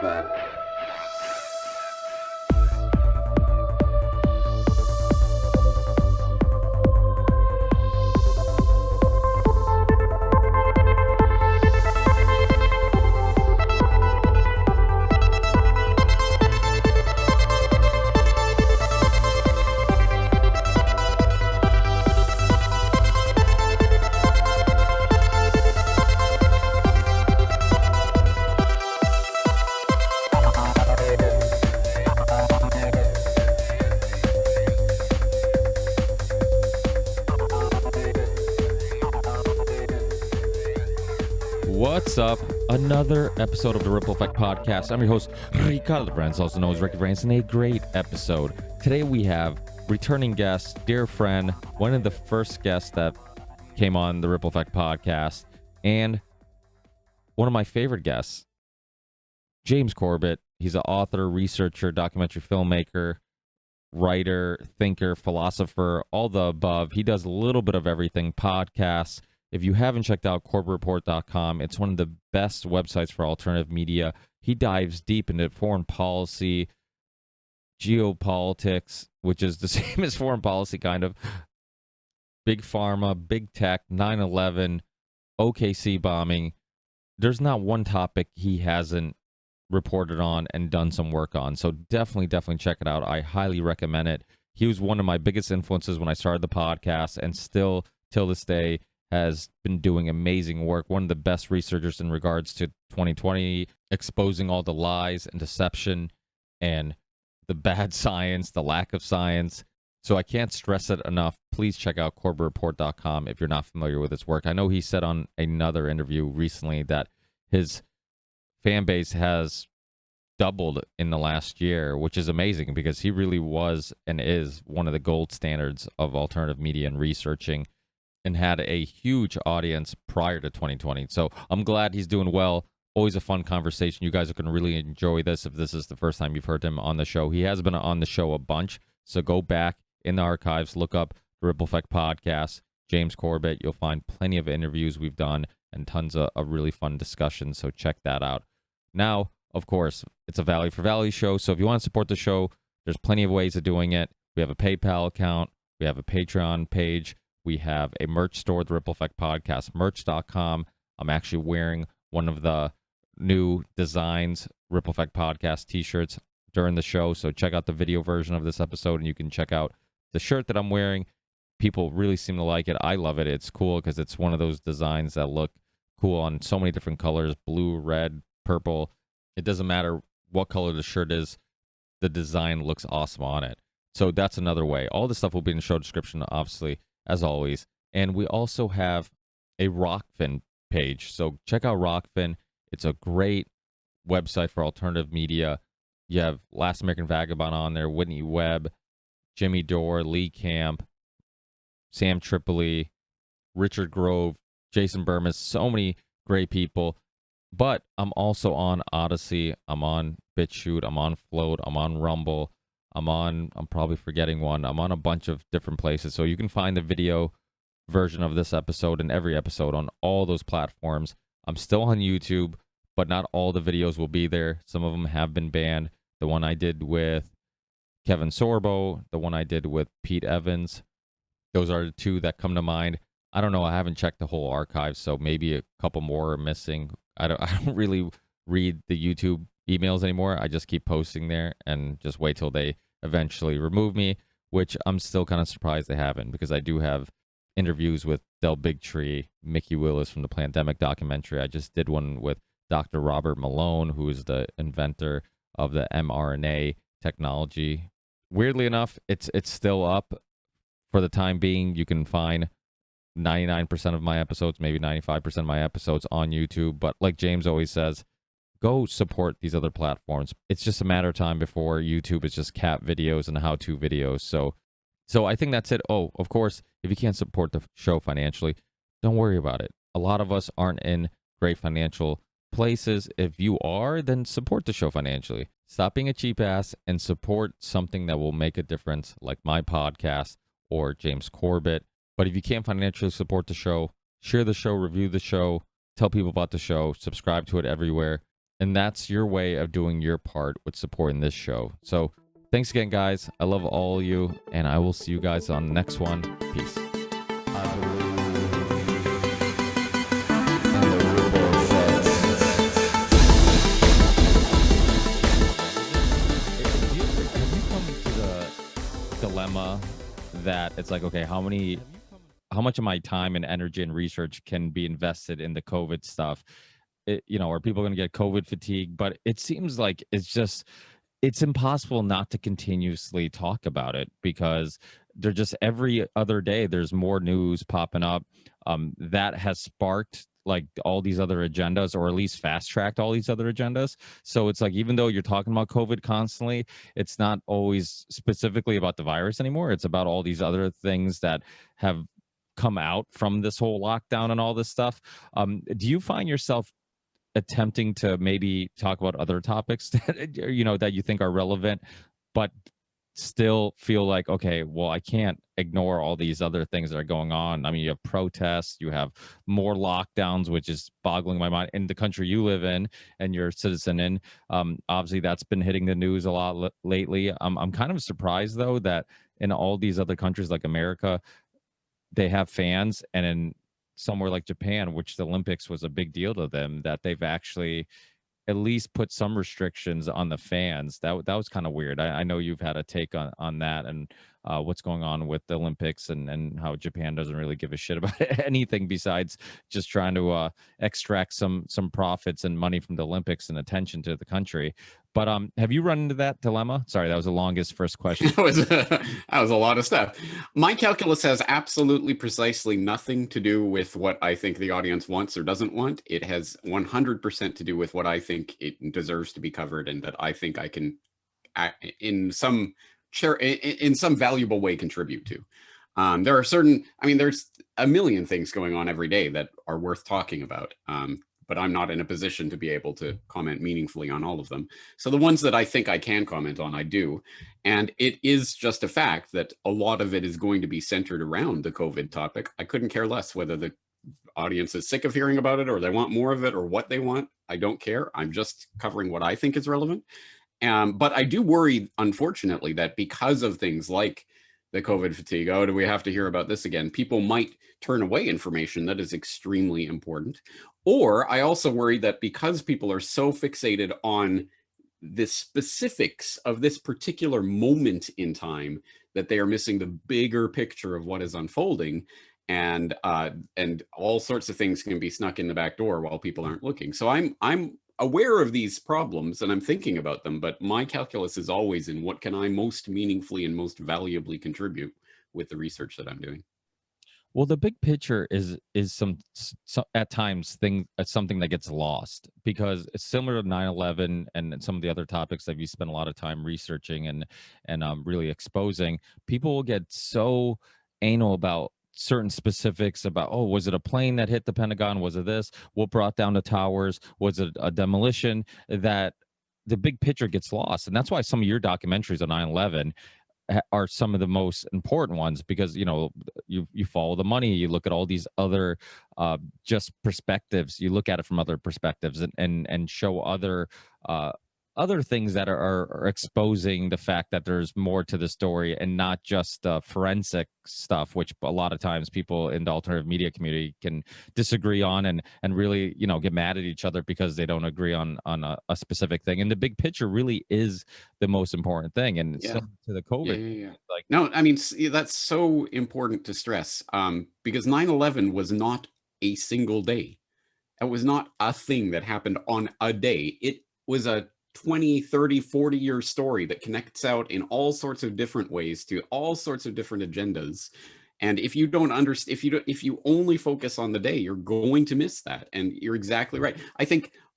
bad. What's up? Another episode of the Ripple Effect Podcast. I'm your host, Ricardo the Brands, also known as Ricky Brands, and a great episode. Today we have returning guest, dear friend, one of the first guests that came on the Ripple Effect Podcast, and one of my favorite guests, James Corbett. He's an author, researcher, documentary filmmaker, writer, thinker, philosopher, all the above. He does a little bit of everything, podcasts. If you haven't checked out CorbettReport.com, it's one of the best websites for alternative media. He dives deep into foreign policy, geopolitics, which is the same as foreign policy, kind of. Big pharma, big tech, 9/11, OKC bombing. There's not one topic he hasn't reported on and done some work on. So definitely check it out. I highly recommend it. He was one of my biggest influences when I started the podcast, and still, till this day, has been doing amazing work. One of the best researchers in regards to 2020, exposing all the lies and deception and the bad science, the lack of science. So I can't stress it enough. Please check out CorbettReport.com if you're not familiar with his work. I know he said on another interview recently that his fan base has doubled in the last year, which is amazing because he really was and is one of the gold standards of alternative media and researching, and had a huge audience prior to 2020. So I'm glad he's doing well. Always a fun conversation. You guys are going to really enjoy this if this is the first time you've heard him on the show. He has been on the show a bunch, so go back in the archives, look up the Ripple Effect Podcast, James Corbett. You'll find plenty of interviews we've done and tons of really fun discussions, so check that out. Now, of course, it's a value for value show, so if you want to support the show, there's plenty of ways of doing it. We have a PayPal account. We have a Patreon page. We have a merch store, the Ripple Effect Podcast, merch.com. I'm actually wearing one of the new designs, Ripple Effect Podcast t-shirts during the show. So check out the video version of this episode, and you can check out the shirt that I'm wearing. People really seem to like it. I love it. It's cool because it's one of those designs that look cool on so many different colors, blue, red, purple. It doesn't matter what color the shirt is. The design looks awesome on it. So that's another way. All this stuff will be in the show description, obviously, as always. And we also have a Rockfin page. So check out Rockfin. It's a great website for alternative media. You have Last American Vagabond on there, Whitney Webb, Jimmy Dore, Lee Camp, Sam Tripoli, Richard Grove, Jason Burmis, so many great people. But I'm also on Odyssey, I'm on BitChute, I'm on Float, I'm on Rumble, I'm probably forgetting one. I'm on a bunch of different places. So you can find the video version of this episode and every episode on all those platforms. I'm still on YouTube, but not all the videos will be there. Some of them have been banned. The one I did with Kevin Sorbo, the one I did with Pete Evans. Those are the two that come to mind. I don't know. I haven't checked the whole archive, so maybe a couple more are missing. I don't really read the YouTube emails anymore. I just keep posting there and just wait till they eventually remove me, which I'm still kind of surprised they haven't, because I do have interviews with Del Bigtree, Mickey Willis from the Plandemic documentary. I just did one with Dr. Robert Malone, who is the inventor of the mRNA technology. Weirdly enough, it's still up for the time being. You can find 99% of my episodes, maybe 95% of my episodes on YouTube. But like James always says, go support these other platforms. It's just a matter of time before YouTube is just cat videos and how-to videos. So I think that's it. Oh, of course, if you can't support the show financially, don't worry about it. A lot of us aren't in great financial places. If you are, then support the show financially. Stop being a cheap ass and support something that will make a difference, like my podcast or James Corbett. But if you can't financially support the show, share the show, review the show, tell people about the show, subscribe to it everywhere. And that's your way of doing your part with supporting this show. So thanks again, guys. I love all of you, and I will see you guys on the next one. Peace. Have you come to the dilemma that it's like, okay, how much of my time and energy and research can be invested in the COVID stuff? Are people going to get COVID fatigue? But it seems like it's impossible not to continuously talk about it, because they're just every other day there's more news popping up that has sparked like all these other agendas, or at least fast tracked all these other agendas. So it's like, even though you're talking about COVID constantly, it's not always specifically about the virus anymore. It's about all these other things that have come out from this whole lockdown and all this stuff. Do you find yourself attempting to maybe talk about other topics that that you think are relevant, but still feel like, okay, well, I can't ignore all these other things that are going on? I mean, you have protests, you have more lockdowns, which is boggling my mind, in the country you live in and you're a citizen in. Obviously that's been hitting the news a lot lately. I'm kind of surprised though that in all these other countries like America, they have fans, and in somewhere like Japan, which the Olympics was a big deal to them, that they've actually at least put some restrictions on the fans. That was kind of weird. I know you've had a take on that, and what's going on with the Olympics, and how Japan doesn't really give a shit about anything besides just trying to extract some profits and money from the Olympics and attention to the country. But have you run into that dilemma? Sorry, that was the longest first question. That was a lot of stuff. My calculus has absolutely precisely nothing to do with what I think the audience wants or doesn't want. It has 100% to do with what I think it deserves to be covered, and that I think I can, in some valuable way, contribute to. There are there's a million things going on every day that are worth talking about. But I'm not in a position to be able to comment meaningfully on all of them. So the ones that I think I can comment on, I do. And it is just a fact that a lot of it is going to be centered around the COVID topic. I couldn't care less whether the audience is sick of hearing about it, or they want more of it, or what they want. I don't care. I'm just covering what I think is relevant. But I do worry, unfortunately, that because of things like the COVID fatigue, oh, do we have to hear about this again? People might turn away information that is extremely important. Or I also worry that because people are so fixated on the specifics of this particular moment in time, that they are missing the bigger picture of what is unfolding, and all sorts of things can be snuck in the back door while people aren't looking. So I'm aware of these problems and I'm thinking about them, but my calculus is always in what can I most meaningfully and most valuably contribute with the research that I'm doing. Well, the big picture is some at times something that gets lost, because it's similar to 9/11 and some of the other topics that you spend a lot of time researching and really exposing. People will get so anal about certain specifics about, oh, was it a plane that hit the Pentagon? Was it this? What brought down the towers? Was it a demolition? That the big picture gets lost, and that's why some of your documentaries on 9/11 are some of the most important ones, because you follow the money, you look at all these other just perspectives, you look at it from other perspectives, and show other things that are exposing the fact that there's more to the story, and not just forensic stuff, which a lot of times people in the alternative media community can disagree on, and really get mad at each other because they don't agree on a specific thing. And the big picture really is the most important thing. And Yeah. to the COVID, Yeah. like, No, I mean, that's so important to stress, because 9/11 was not a single day. It was not a thing that happened on a day. It was a 20, 30, 40-year story that connects out in all sorts of different ways to all sorts of different agendas. And if you don't understand, if you only focus on the day, you're going to miss that. And you're exactly right.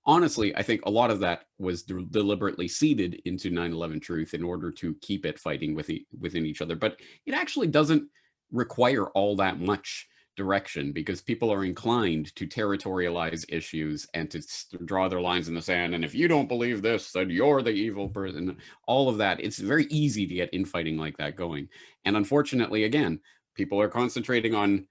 Honestly, I think a lot of that was deliberately seeded into 9/11 truth in order to keep it fighting within each other. But it actually doesn't require all that much direction, because people are inclined to territorialize issues and to draw their lines in the sand. And if you don't believe this, then you're the evil person. All of that. It's very easy to get infighting like that going. And unfortunately, again, people are concentrating on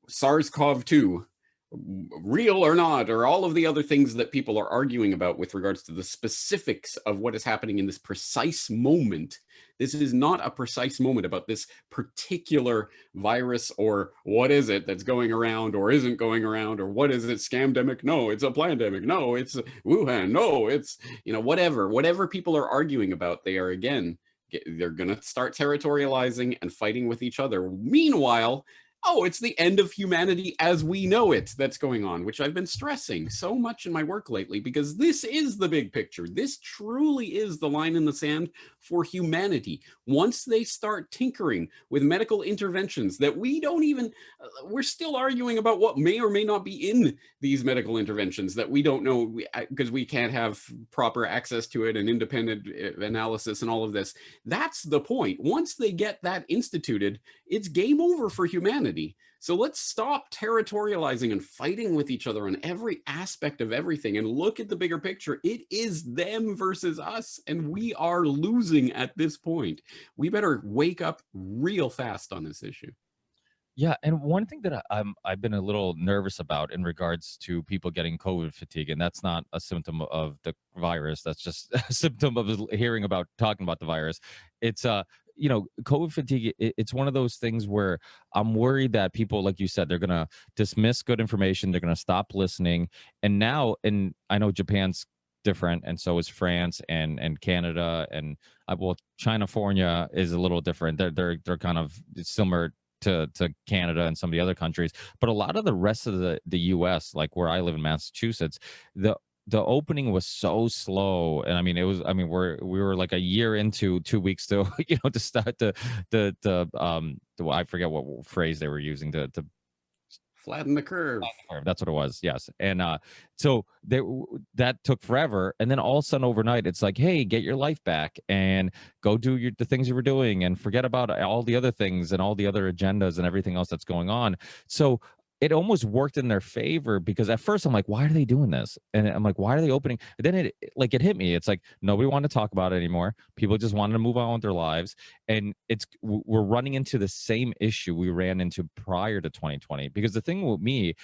SARS-CoV-2 real or not, or all of the other things that people are arguing about with regards to the specifics of what is happening in this precise moment. This is not a precise moment about this particular virus, or what is it that's going around or isn't going around, or what is it, scamdemic? No, it's a plandemic. No, it's Wuhan. No, it's, whatever people are arguing about, they are, again, they're going to start territorializing and fighting with each other. Meanwhile, oh, it's the end of humanity as we know it that's going on, which I've been stressing so much in my work lately, because this is the big picture. This truly is the line in the sand for humanity. Once they start tinkering with medical interventions that we don't even, we're still arguing about what may or may not be in these medical interventions that we don't know, because we can't have proper access to it and independent analysis and all of this. That's the point. Once they get that instituted, it's game over for humanity. So let's stop territorializing and fighting with each other on every aspect of everything and look at the bigger picture. It is them versus us, and we are losing at this point. We better wake up real fast on this issue. Yeah, and one thing that I've been a little nervous about in regards to people getting COVID fatigue, and that's not a symptom of the virus. That's just a symptom of hearing about talking about the virus. It's COVID fatigue. It's one of those things where I'm worried that people, like you said, they're gonna dismiss good information. They're gonna stop listening, and now, and I know Japan's different, and so is France and Canada, and well, China is a little different. They're kind of similar to Canada and some of the other countries, but a lot of the rest of the US, like where I live in Massachusetts, the opening was so slow. And I mean, we were like a year into 2 weeks to to start I forget what phrase they were using to Flatten the curve. that's what it was. Yes. And so that took forever. And then all of a sudden overnight, it's like, hey, get your life back and go do the things you were doing and forget about all the other things and all the other agendas and everything else that's going on. So it almost worked in their favor, because at first I'm like, why are they doing this? And I'm like, why are they opening? And then it hit me. It's like nobody wanted to talk about it anymore. People just wanted to move on with their lives. And we're running into the same issue we ran into prior to 2020. Because the thing with me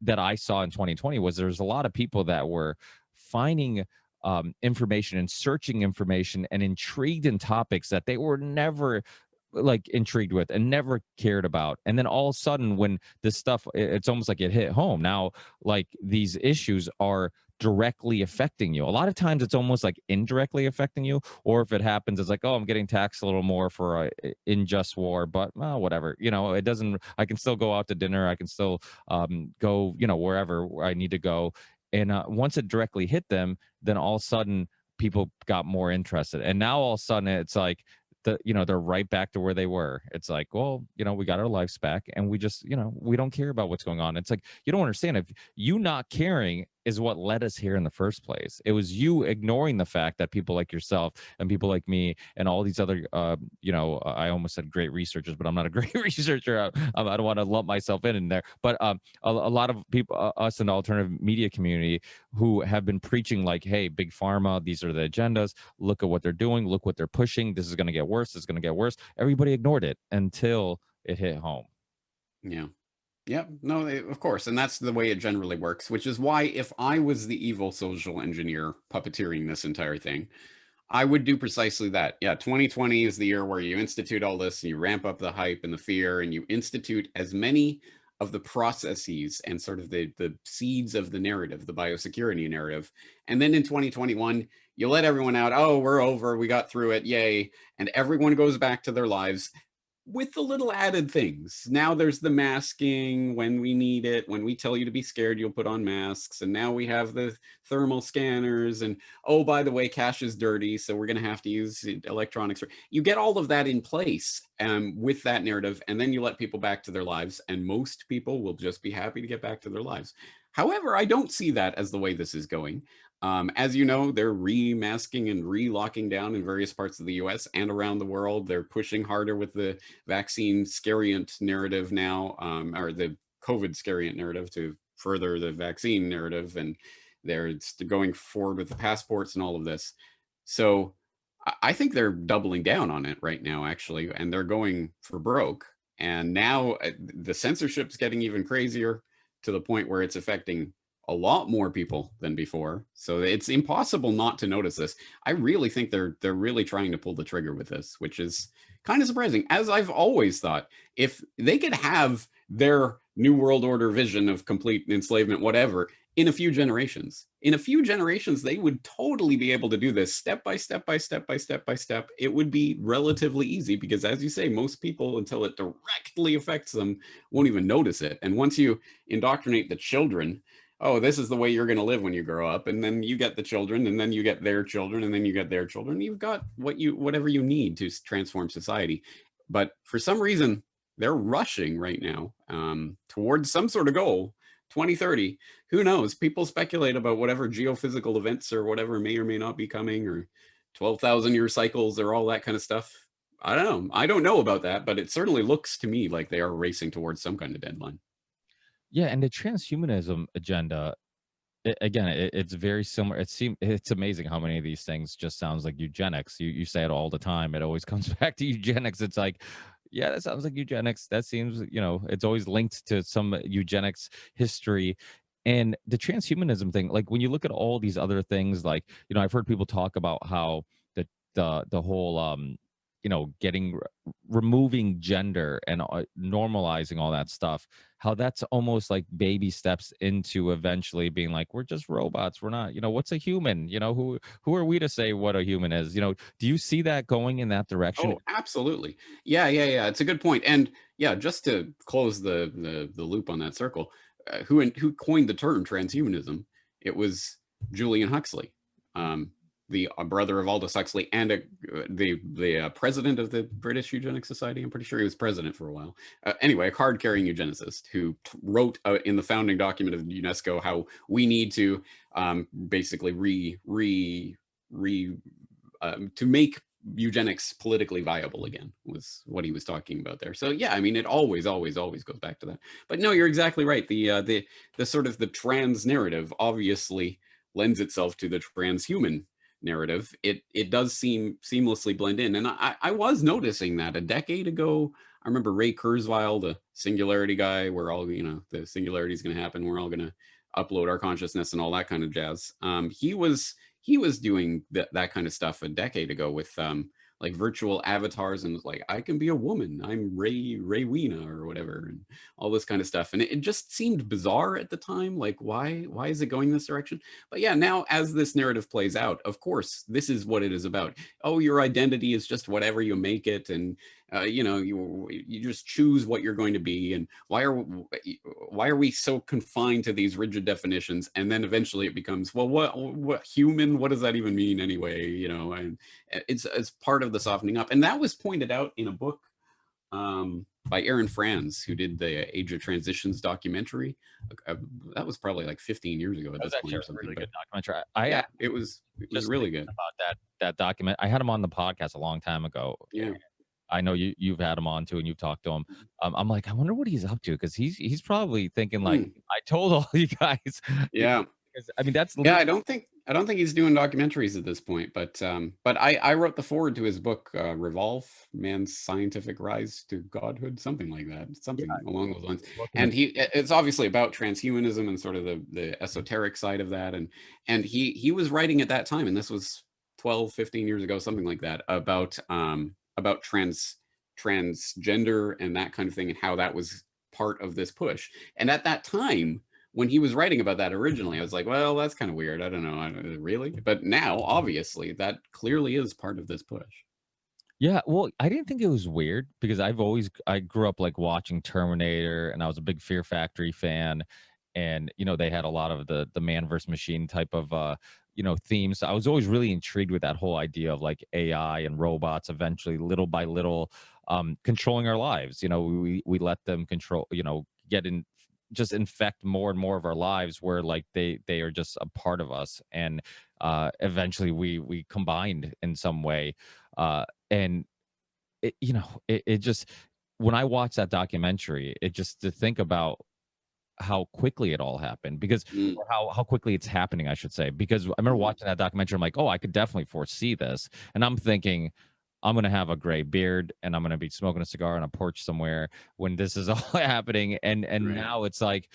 that I saw in 2020 was there's a lot of people that were finding information and searching information and intrigued in topics that they were never like intrigued with and never cared about. And then all of a sudden, when this stuff, it's almost like it hit home. Now, like these issues are directly affecting you. A lot of times it's almost like indirectly affecting you, or if it happens, it's like, oh, I'm getting taxed a little more for a unjust war, but whatever, it doesn't, I can still go out to dinner. I can still go, wherever I need to go. And once it directly hit them, then all of a sudden people got more interested. And now all of a sudden it's like, they're right back to where they were. It's like, well, we got our lives back and we just, we don't care about what's going on. It's like, you don't understand, if you not caring is what led us here in the first place. It was you ignoring the fact that people like yourself and people like me and all these other, I almost said great researchers, but I'm not a great researcher. I don't want to lump myself in there. But a lot of people, us in the alternative media community, who have been preaching like, hey, big pharma, these are the agendas. Look at what they're doing. Look what they're pushing. This is going to get worse. This is going to get worse. Everybody ignored it until it hit home. Yeah. Yep. No, of course. And that's the way it generally works, which is why if I was the evil social engineer puppeteering this entire thing, I would do precisely that. Yeah, 2020 is the year where you institute all this and you ramp up the hype and the fear, and you institute as many of the processes and sort of the seeds of the narrative, the biosecurity narrative. And then in 2021, you let everyone out. Oh, we're over. We got through it. Yay. And everyone goes back to their lives with the little added things. Now there's the masking when we need it. When we tell you to be scared, you'll put on masks. And now we have the thermal scanners. And oh, by the way, cash is dirty, so we're going to have to use electronics. You get all of that in place with that narrative, and then you let people back to their lives. And most people will just be happy to get back to their lives. However, I don't see that as the way this is going. As you know, they're remasking and re-locking down in various parts of the US and around the world. They're pushing harder with the vaccine scariant narrative now, or the COVID scariant narrative to further the vaccine narrative. And they're going forward with the passports and all of this. So I think they're doubling down on it right now, actually, and they're going for broke. And now the censorship's getting even crazier. to the point where it's affecting a lot more people than before. So it's impossible not to notice this. I really think they're really trying to pull the trigger with this, which is kind of surprising. As I've always thought, if they could have their new world order vision of complete enslavement, whatever, in a few generations, they would totally be able to do this step by step by step by step by step. It would be relatively easy because, as you say, most people, until it directly affects them, won't even notice it. And once you indoctrinate the children, oh, this is the way you're going to live when you grow up, and then you get the children, and then you get their children, and then you get their children. You've got whatever you need to transform society. But for some reason, they're rushing right now towards some sort of goal. 2030, who knows? People speculate about whatever geophysical events or whatever may or may not be coming, or 12,000-year cycles, or all that kind of stuff. I don't know. I don't know about that, but it certainly looks to me like they are racing towards some kind of deadline. Yeah, and the transhumanism agenda, it's very similar. It's amazing how many of these things just sounds like eugenics. You say it all the time. It always comes back to eugenics. It's like, yeah, that sounds like eugenics. That seems, it's always linked to some eugenics history. And the transhumanism thing, like when you look at all these other things, like, I've heard people talk about how the whole getting removing gender and normalizing all that stuff, how that's almost like baby steps into eventually being like, we're just robots, we're not, what's a human, who are we to say what a human is? Do you see that going in that direction? Oh, absolutely. Yeah. It's a good point. And yeah, just to close the loop on that circle, who coined the term transhumanism? It was Julian Huxley, the brother of Aldous Huxley, and the president of the British Eugenics Society. I'm pretty sure he was president for a while. Anyway, a card-carrying eugenicist who wrote in the founding document of UNESCO how we need to basically to make eugenics politically viable again, was what he was talking about there. So yeah, I mean, it always goes back to that. But no, you're exactly right. The sort of the trans narrative obviously lends itself to the transhuman narrative. It does seem seamlessly blend in. And I was noticing that a decade ago. I remember Ray Kurzweil, the singularity guy, where all, the singularity is going to happen. We're all going to upload our consciousness and all that kind of jazz. He was doing that kind of stuff a decade ago with like virtual avatars, and was like, I can be a woman, I'm Ray Weena or whatever, and all this kind of stuff. And it just seemed bizarre at the time, like why is it going this direction? But yeah, now as this narrative plays out, of course, this is what it is about. Oh, your identity is just whatever you make it, and you just choose what you're going to be. And why are we so confined to these rigid definitions? And then eventually it becomes, well, what human, what does that even mean anyway? And it's part of the softening up. And that was pointed out in a book by Aaron Franz, who did the Age of Transitions documentary. That was probably like 15 years ago at this point or something. Really good documentary. It was really good. About that document. I had him on the podcast a long time ago. Yeah. I know you've had him on too, and you've talked to him. I'm like, I wonder what he's up to, because he's probably thinking like, I told all you guys. Yeah. I mean, that's I don't think he's doing documentaries at this point, but I wrote the foreword to his book, Revolve: Man's Scientific Rise to Godhood, something like that, along those lines. And it's obviously about transhumanism and sort of the esoteric side of that. And he was writing at that time, and this was 12, 15 years ago, something like that, about transgender and that kind of thing, and how that was part of this push. And at that time, when he was writing about that originally, I was like, well, that's kind of weird. I don't know, really. But now, obviously, that clearly is part of this push. Yeah, well, I didn't think it was weird, because I grew up like watching Terminator, and I was a big Fear Factory fan, and they had a lot of the man versus machine type of themes. So I was always really intrigued with that whole idea of like AI and robots eventually, little by little, controlling our lives. We let them control, get in, just infect more and more of our lives, where like they are just a part of us, and eventually we combined in some way. And it just, when I watched that documentary, it just, to think about how quickly it all happened, because or how quickly it's happening, I should say. Because I remember watching that documentary, I'm like, oh, I could definitely foresee this. And I'm thinking, I'm going to have a gray beard, and I'm going to be smoking a cigar on a porch somewhere when this is all happening. And Right. Now it's like,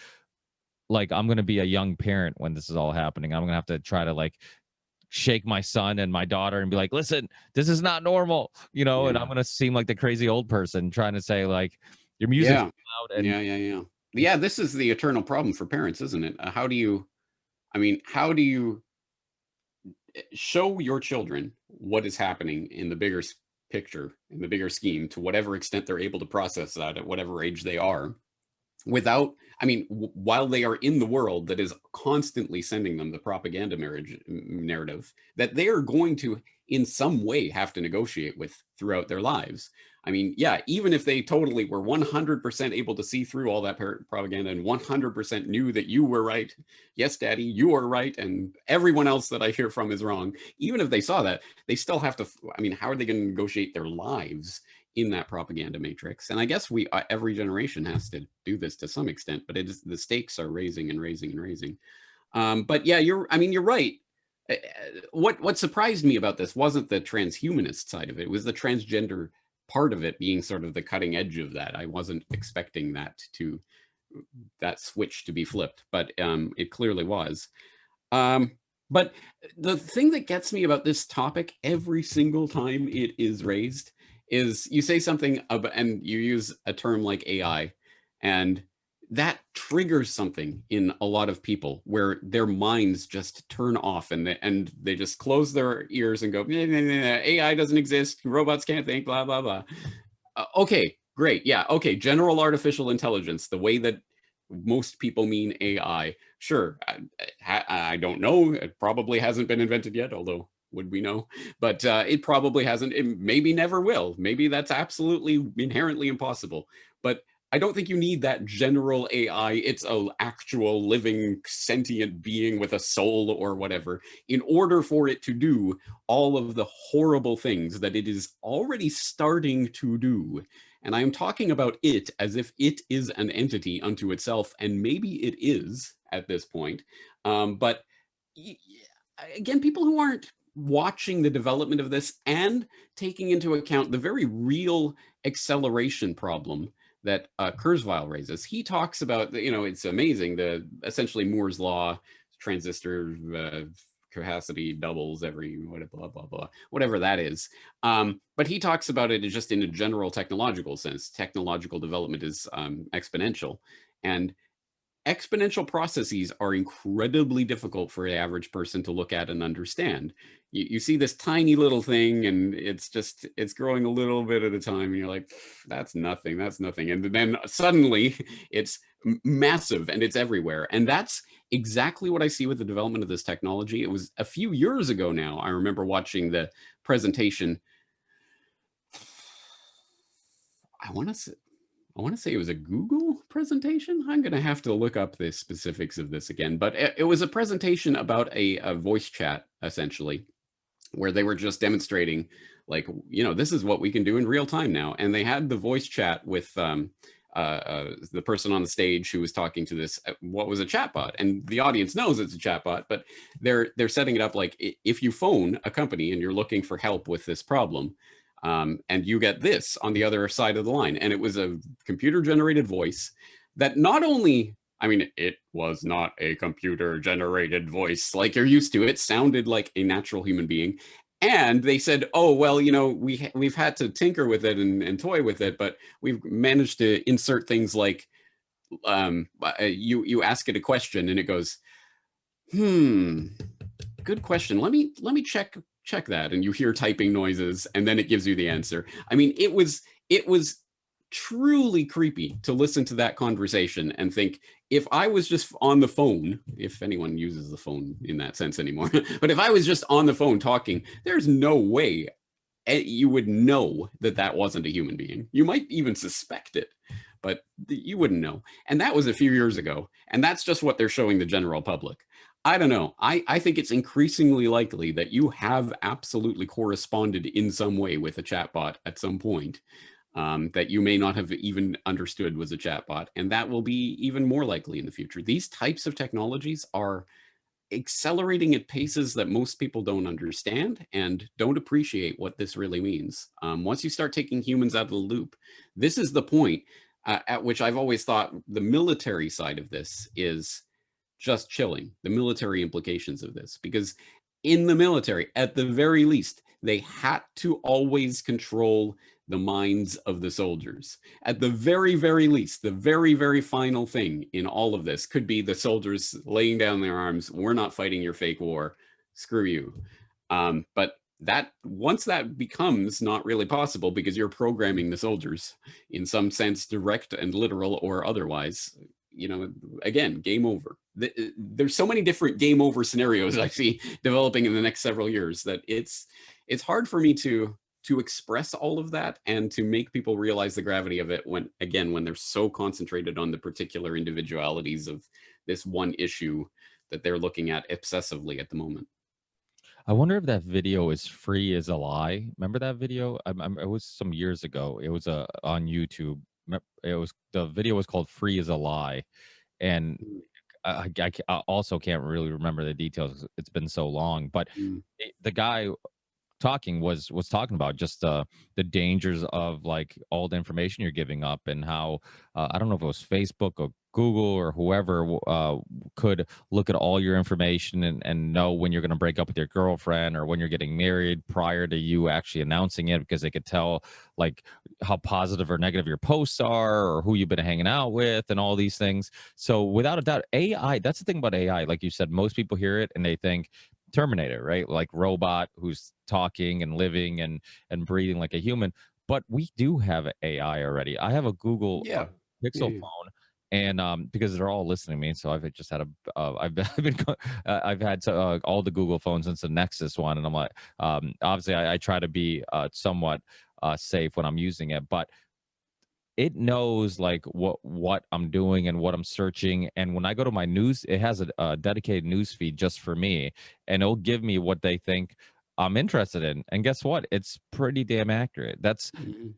like I'm gonna be a young parent when this is all happening. I'm gonna have to try to like shake my son and my daughter and be like, listen, this is not normal, and I'm Yeah. gonna seem like the crazy old person trying to say like your music's Yeah. loud and Yeah. Yeah. Yeah. Yeah. This is the eternal problem for parents, isn't it? How do you, I mean, how do you show your children what is happening in the bigger picture, in the bigger scheme, to whatever extent they're able to process that at whatever age they are, without, I mean, while they are in the world that is constantly sending them the propaganda narrative that they are going to in some way have to negotiate with throughout their lives. I mean, yeah, even if they totally were 100% able to see through all that propaganda and 100% knew that you were right, yes daddy, you are right, and everyone else that I hear from is wrong, even if they saw that, they still have to, I mean, how are they going to negotiate their lives in that propaganda matrix? And I guess we every generation has to do this to some extent, but it is, the stakes are raising and raising and raising. But yeah, I mean, you're right. What surprised me about this wasn't the transhumanist side of it. It was the transgender part of it being sort of the cutting edge of that. I wasn't expecting that switch to be flipped, but it clearly was. Um, but the thing that gets me about this topic every single time it is raised is you say something about, and you use a term like AI, and that triggers something in a lot of people where their minds just turn off and they just close their ears and go, "Nah, nah, nah, nah, AI doesn't exist. Robots can't think, blah, blah, blah." Okay, great. Yeah. Okay. General artificial intelligence, the way that most people mean AI. Sure. I don't know. It probably hasn't been invented yet, although would we know? But it probably hasn't. It maybe never will. Maybe that's absolutely inherently impossible. But I don't think you need that general AI. It's an actual living sentient being with a soul or whatever in order for it to do all of the horrible things that it is already starting to do. And I am talking about it as if it is an entity unto itself, and maybe it is at this point. But again, people who aren't watching the development of this and taking into account the very real acceleration problem that Kurzweil raises. He talks about, it's amazing, the essentially Moore's law, transistor capacity doubles every blah blah blah, whatever that is. But he talks about it just in a general technological sense. Technological development is exponential, and exponential processes are incredibly difficult for the average person to look at and understand. You see this tiny little thing and it's growing a little bit at a time, and you're like, that's nothing, and then suddenly it's massive and it's everywhere. And that's exactly what I see with the development of this technology. It was a few years ago now, I remember watching the presentation. I want to say it was a Google presentation. I'm going to have to look up the specifics of this again, but it was a presentation about a voice chat, essentially, where they were just demonstrating, like, this is what we can do in real time now. And they had the voice chat with the person on the stage who was talking to this, what was a chatbot. And the audience knows it's a chatbot, but they're setting it up like, if you phone a company and you're looking for help with this problem, and you get this on the other side of the line. And it was a computer generated voice that not only, I mean, it was not a computer generated voice like you're used to. It sounded like a natural human being. And they said, oh, well, we've had to tinker with it and toy with it, but we've managed to insert things like you ask it a question and it goes, good question. Let me check that. And you hear typing noises and then it gives you the answer. I mean, it was truly creepy to listen to that conversation and think, if I was just on the phone, if anyone uses the phone in that sense anymore, but if I was just on the phone talking, there's no way you would know that that wasn't a human being. You might even suspect it, but you wouldn't know. And that was a few years ago. And that's just what they're showing the general public. I don't know. I think it's increasingly likely that you have absolutely corresponded in some way with a chatbot at some point, that you may not have even understood was a chatbot. And that will be even more likely in the future. These types of technologies are accelerating at paces that most people don't understand and don't appreciate what this really means. Once you start taking humans out of the loop, this is the point at which I've always thought the military side of this is just chilling, the military implications of this, because in the military, at the very least, they had to always control the minds of the soldiers. At the very, very least, the very, very final thing in all of this could be the soldiers laying down their arms. We're not fighting your fake war. Screw you. But that once that becomes not really possible because you're programming the soldiers in some sense, direct and literal or otherwise, again, game over. There's so many different game over scenarios I see developing in the next several years that it's hard for me to express all of that and to make people realize the gravity of it when they're so concentrated on the particular individualities of this one issue that they're looking at obsessively at the moment. I wonder if that video is free as a lie. Remember that video? It was some years ago. It was on YouTube. It was the video was called "Free as a Lie," and I also can't really remember the details. It's been so long, but the guy talking was talking about just the dangers of like all the information you're giving up, and how I don't know if it was Facebook or Google or whoever could look at all your information and know when you're going to break up with your girlfriend or when you're getting married prior to you actually announcing it, because they could tell like how positive or negative your posts are or who you've been hanging out with and all these things. So without a doubt, AI, that's the thing about AI. Like you said, most people hear it and they think Terminator, right? Like robot who's talking and living and breathing like a human. But we do have AI already. I have a Google Pixel phone, and because they're all listening to me, so I've just had I've had all the Google phones since the Nexus one, and I'm like, obviously I try to be somewhat safe when I'm using it, but it knows like what I'm doing and what I'm searching. And when I go to my news, it has a dedicated news feed just for me, and it'll give me what they think I'm interested in. And guess what? It's pretty damn accurate. That's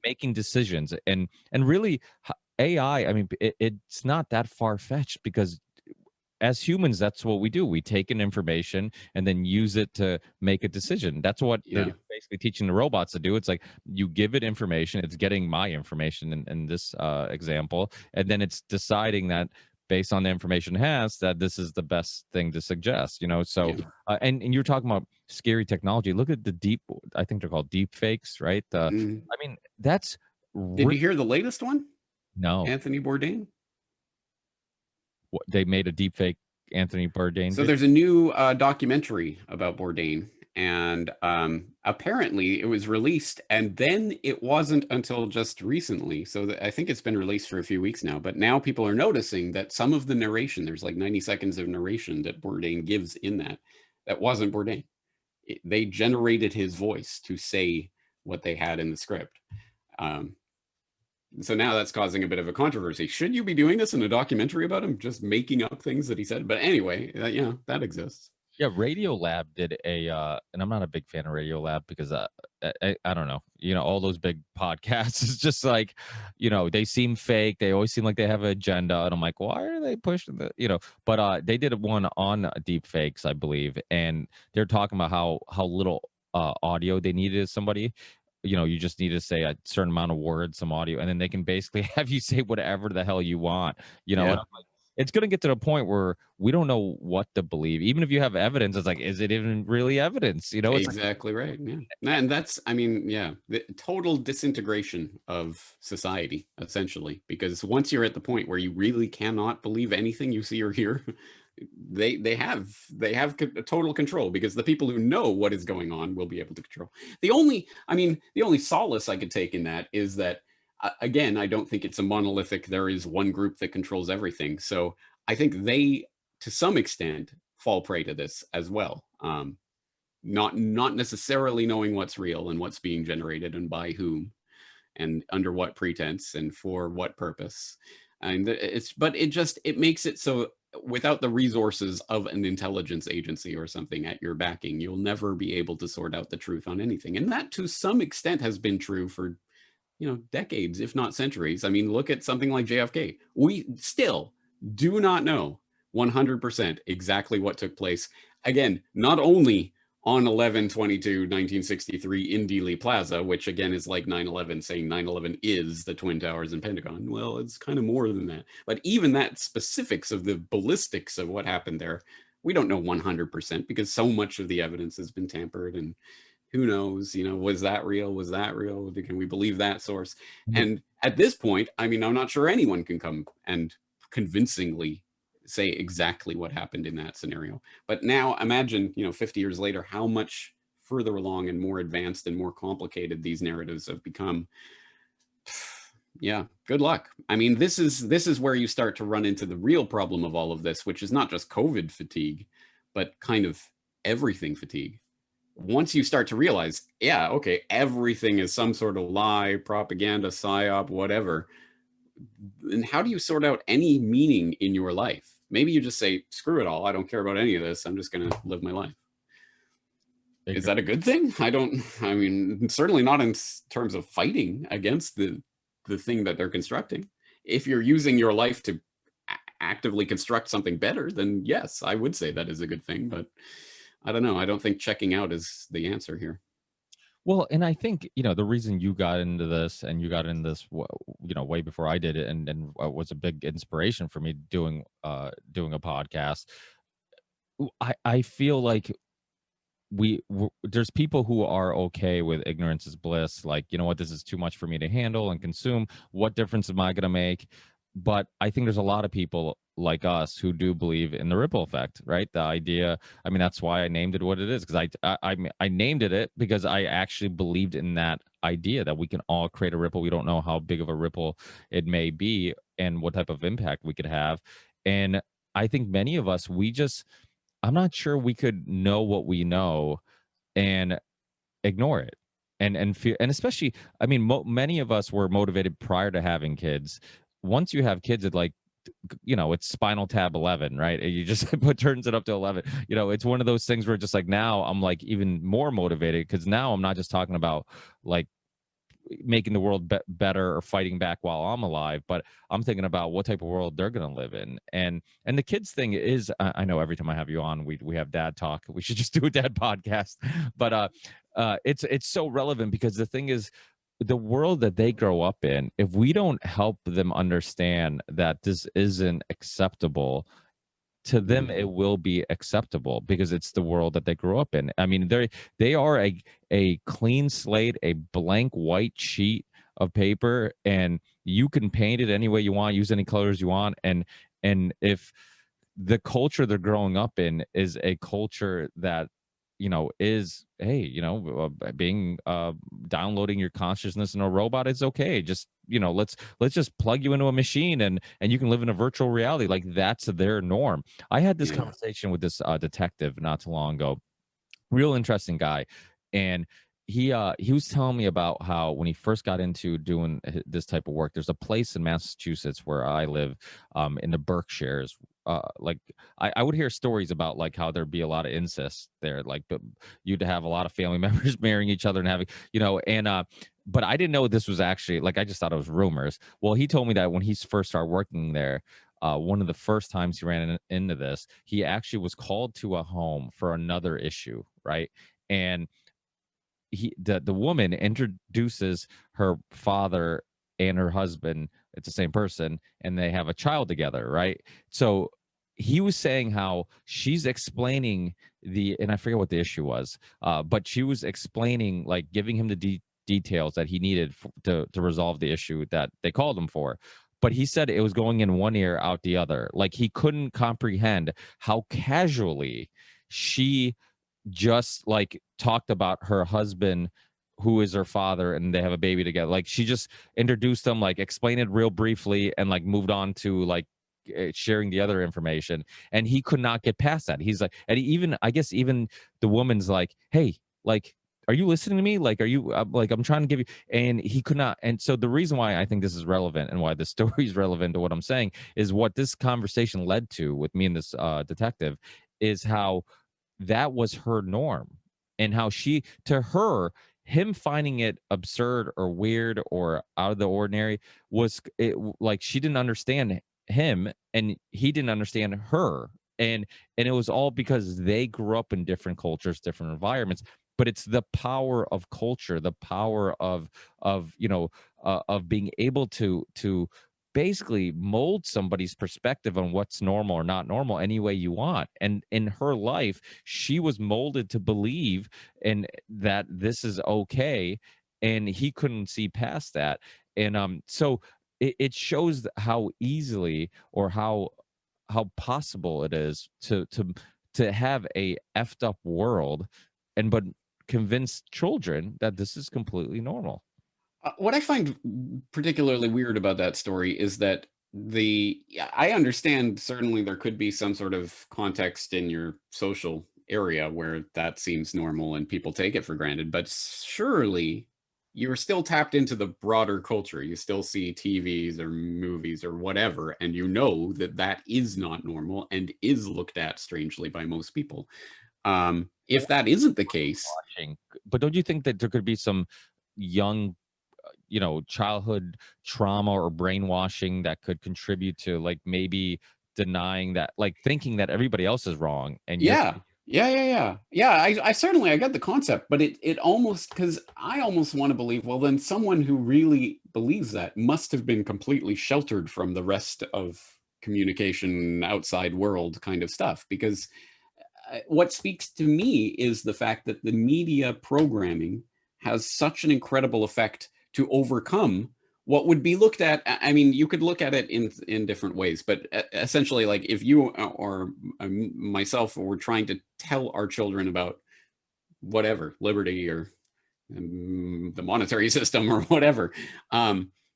making decisions. And really AI, I mean, it's not that far fetched, because as humans, that's what we do. We take in information and then use it to make a decision. That's what they're basically teaching the robots to do. It's like you give it information. It's getting my information in this example, and then it's deciding that based on the information it has that this is the best thing to suggest. So and you're talking about scary technology. Look at the I think they're called deep fakes, right? I mean, that's Did you hear the latest one? No. Anthony Bourdain? They made a deep fake Anthony Bourdain. So there's a new documentary about Bourdain, and apparently it was released, and then it wasn't until just recently. So I think it's been released for a few weeks now, but now people are noticing that some of the narration, there's like 90 seconds of narration that Bourdain gives in that wasn't Bourdain. They generated his voice to say what they had in the script. So now that's causing a bit of a controversy. Should you be doing this in a documentary about him, just making up things that he said? But anyway, that exists. Yeah, Radiolab did and I'm not a big fan of Radiolab because I don't know, all those big podcasts is just like, they seem fake. They always seem like they have an agenda, and I'm like, why are they pushing But they did one on deep fakes, I believe, and they're talking about how little audio they needed as somebody. You just need to say a certain amount of words, some audio, and then they can basically have you say whatever the hell you want. And I'm like, it's going to get to the point where we don't know what to believe. Even if you have evidence, it's like, is it even really evidence? It's exactly right. Yeah. And that's, the total disintegration of society, essentially, because once you're at the point where you really cannot believe anything you see or hear, they have total control, because the people who know what is going on will be able to control. The only solace I could take in that is that, again, I don't think it's a monolithic, there is one group that controls everything. So I think they, to some extent, fall prey to this as well. Not necessarily knowing what's real and what's being generated and by whom and under what pretense and for what purpose. And it makes it so without the resources of an intelligence agency or something at your backing, you'll never be able to sort out the truth on anything. And that to some extent has been true for decades, if not centuries. I mean, look at something like JFK. We still do not know 100% exactly what took place. Again, not only on 11/22/1963 in Dealey Plaza, which again is like 9/11 saying 9/11 is the Twin Towers and Pentagon. Well, it's kind of more than that. But even that specifics of the ballistics of what happened there, we don't know 100% because so much of the evidence has been tampered, and who knows, was that real? Was that real? Can we believe that source? And at this point, I mean, I'm not sure anyone can come and convincingly say exactly what happened in that scenario. But now imagine, 50 years later, how much further along and more advanced and more complicated these narratives have become. Yeah, good luck. I mean, this is where you start to run into the real problem of all of this, which is not just COVID fatigue, but kind of everything fatigue. Once you start to realize, yeah, okay, everything is some sort of lie, propaganda, psyop, whatever, then how do you sort out any meaning in your life? Maybe you just say, screw it all. I don't care about any of this. I'm just going to live my life. Is that a good thing? I mean, certainly not in terms of fighting against the thing that they're constructing. If you're using your life to actively construct something better, then yes, I would say that is a good thing. But I don't know. I don't think checking out is the answer here. Well, and I think, the reason you got into this and you got into this, way before I did it, and was a big inspiration for me doing a podcast. I feel like there's people who are okay with ignorance is bliss. Like, you know what, this is too much for me to handle and consume. What difference am I going to make? But I think there's a lot of people like us who do believe in the ripple effect, right? The idea. I mean, that's why I named it what it is, because I named it because I actually believed in that idea that we can all create a ripple. We don't know how big of a ripple it may be and what type of impact we could have. And I think many of us, I'm not sure we could know what we know and ignore it. And fear, and especially, I mean, many of us were motivated prior to having kids. Once you have kids, it's Spinal Tab 11, right? You just turns it up to 11. It's one of those things where just like now I'm like even more motivated, because now I'm not just talking about like making the world better or fighting back while I'm alive, but I'm thinking about what type of world they're going to live in. And the kids thing is, I know every time I have you on, we have dad talk. We should just do a dad podcast. But it's so relevant, because the thing is, the world that they grow up in, if we don't help them understand that this isn't acceptable, to them it will be acceptable, because it's the world that they grew up in. I mean, they are a clean slate, a blank white sheet of paper, and you can paint it any way you want, use any colors you want. And if the culture they're growing up in is a culture that is, hey, being downloading your consciousness in a robot is okay. Just let's just plug you into a machine and you can live in a virtual reality. Like, that's their norm. I had this conversation with this detective not too long ago. Real interesting guy, and he was telling me about how when he first got into doing this type of work, there's a place in Massachusetts where I live, in the Berkshires. Like, I would hear stories about like how there'd be a lot of incest there, like, but you'd have a lot of family members marrying each other and having, but I didn't know this was actually, like, I just thought it was rumors. Well, he told me that when he first started working there, one of the first times he ran into this, he actually was called to a home for another issue, right? And the woman introduces her father and her husband. It's the same person, and they have a child together, right? So he was saying how she's explaining and I forget what the issue was, but she was explaining, like, giving him the details that he needed to resolve the issue that they called him for. But he said it was going in one ear, out the other. Like, he couldn't comprehend how casually she just like talked about her husband, who is her father, and they have a baby together. Like, she just introduced them, like explained it real briefly, and like moved on to like sharing the other information. And he could not get past that. He's like, and I guess even the woman's like, hey, like, are you listening to me? Like, are you like, I'm trying to give you, and he could not. And so the reason why I think this is relevant and why this story is relevant to what I'm saying is what this conversation led to with me and this detective is how that was her norm, and how to her, him finding it absurd or weird or out of the ordinary like, she didn't understand him and he didn't understand her. And it was all because they grew up in different cultures, different environments. But it's the power of culture, the power of of being able to basically mold somebody's perspective on what's normal or not normal any way you want. And in her life, she was molded to believe in that this is okay, and he couldn't see past that. And so it shows how easily, or how possible it is to have a effed up world, and but convince children that this is completely normal. What I find particularly weird about that story is that yeah, I understand certainly there could be some sort of context in your social area where that seems normal and people take it for granted, but surely you're still tapped into the broader culture. You still see TVs or movies or whatever, and you know that that is not normal and is looked at strangely by most people. If that isn't the case, Watching, but don't you think that there could be some young, childhood trauma or brainwashing that could contribute to, like, maybe denying that, like thinking that everybody else is wrong and you're yeah. Yeah, I certainly I get the concept, but it almost, because I almost want to believe, well, then someone who really believes that must have been completely sheltered from the rest of communication, outside world kind of stuff. Because what speaks to me is the fact that the media programming has such an incredible effect to overcome what would be looked at. I mean, you could look at it in different ways, but essentially, like, if you or myself were trying to tell our children about whatever, liberty or the monetary system or whatever,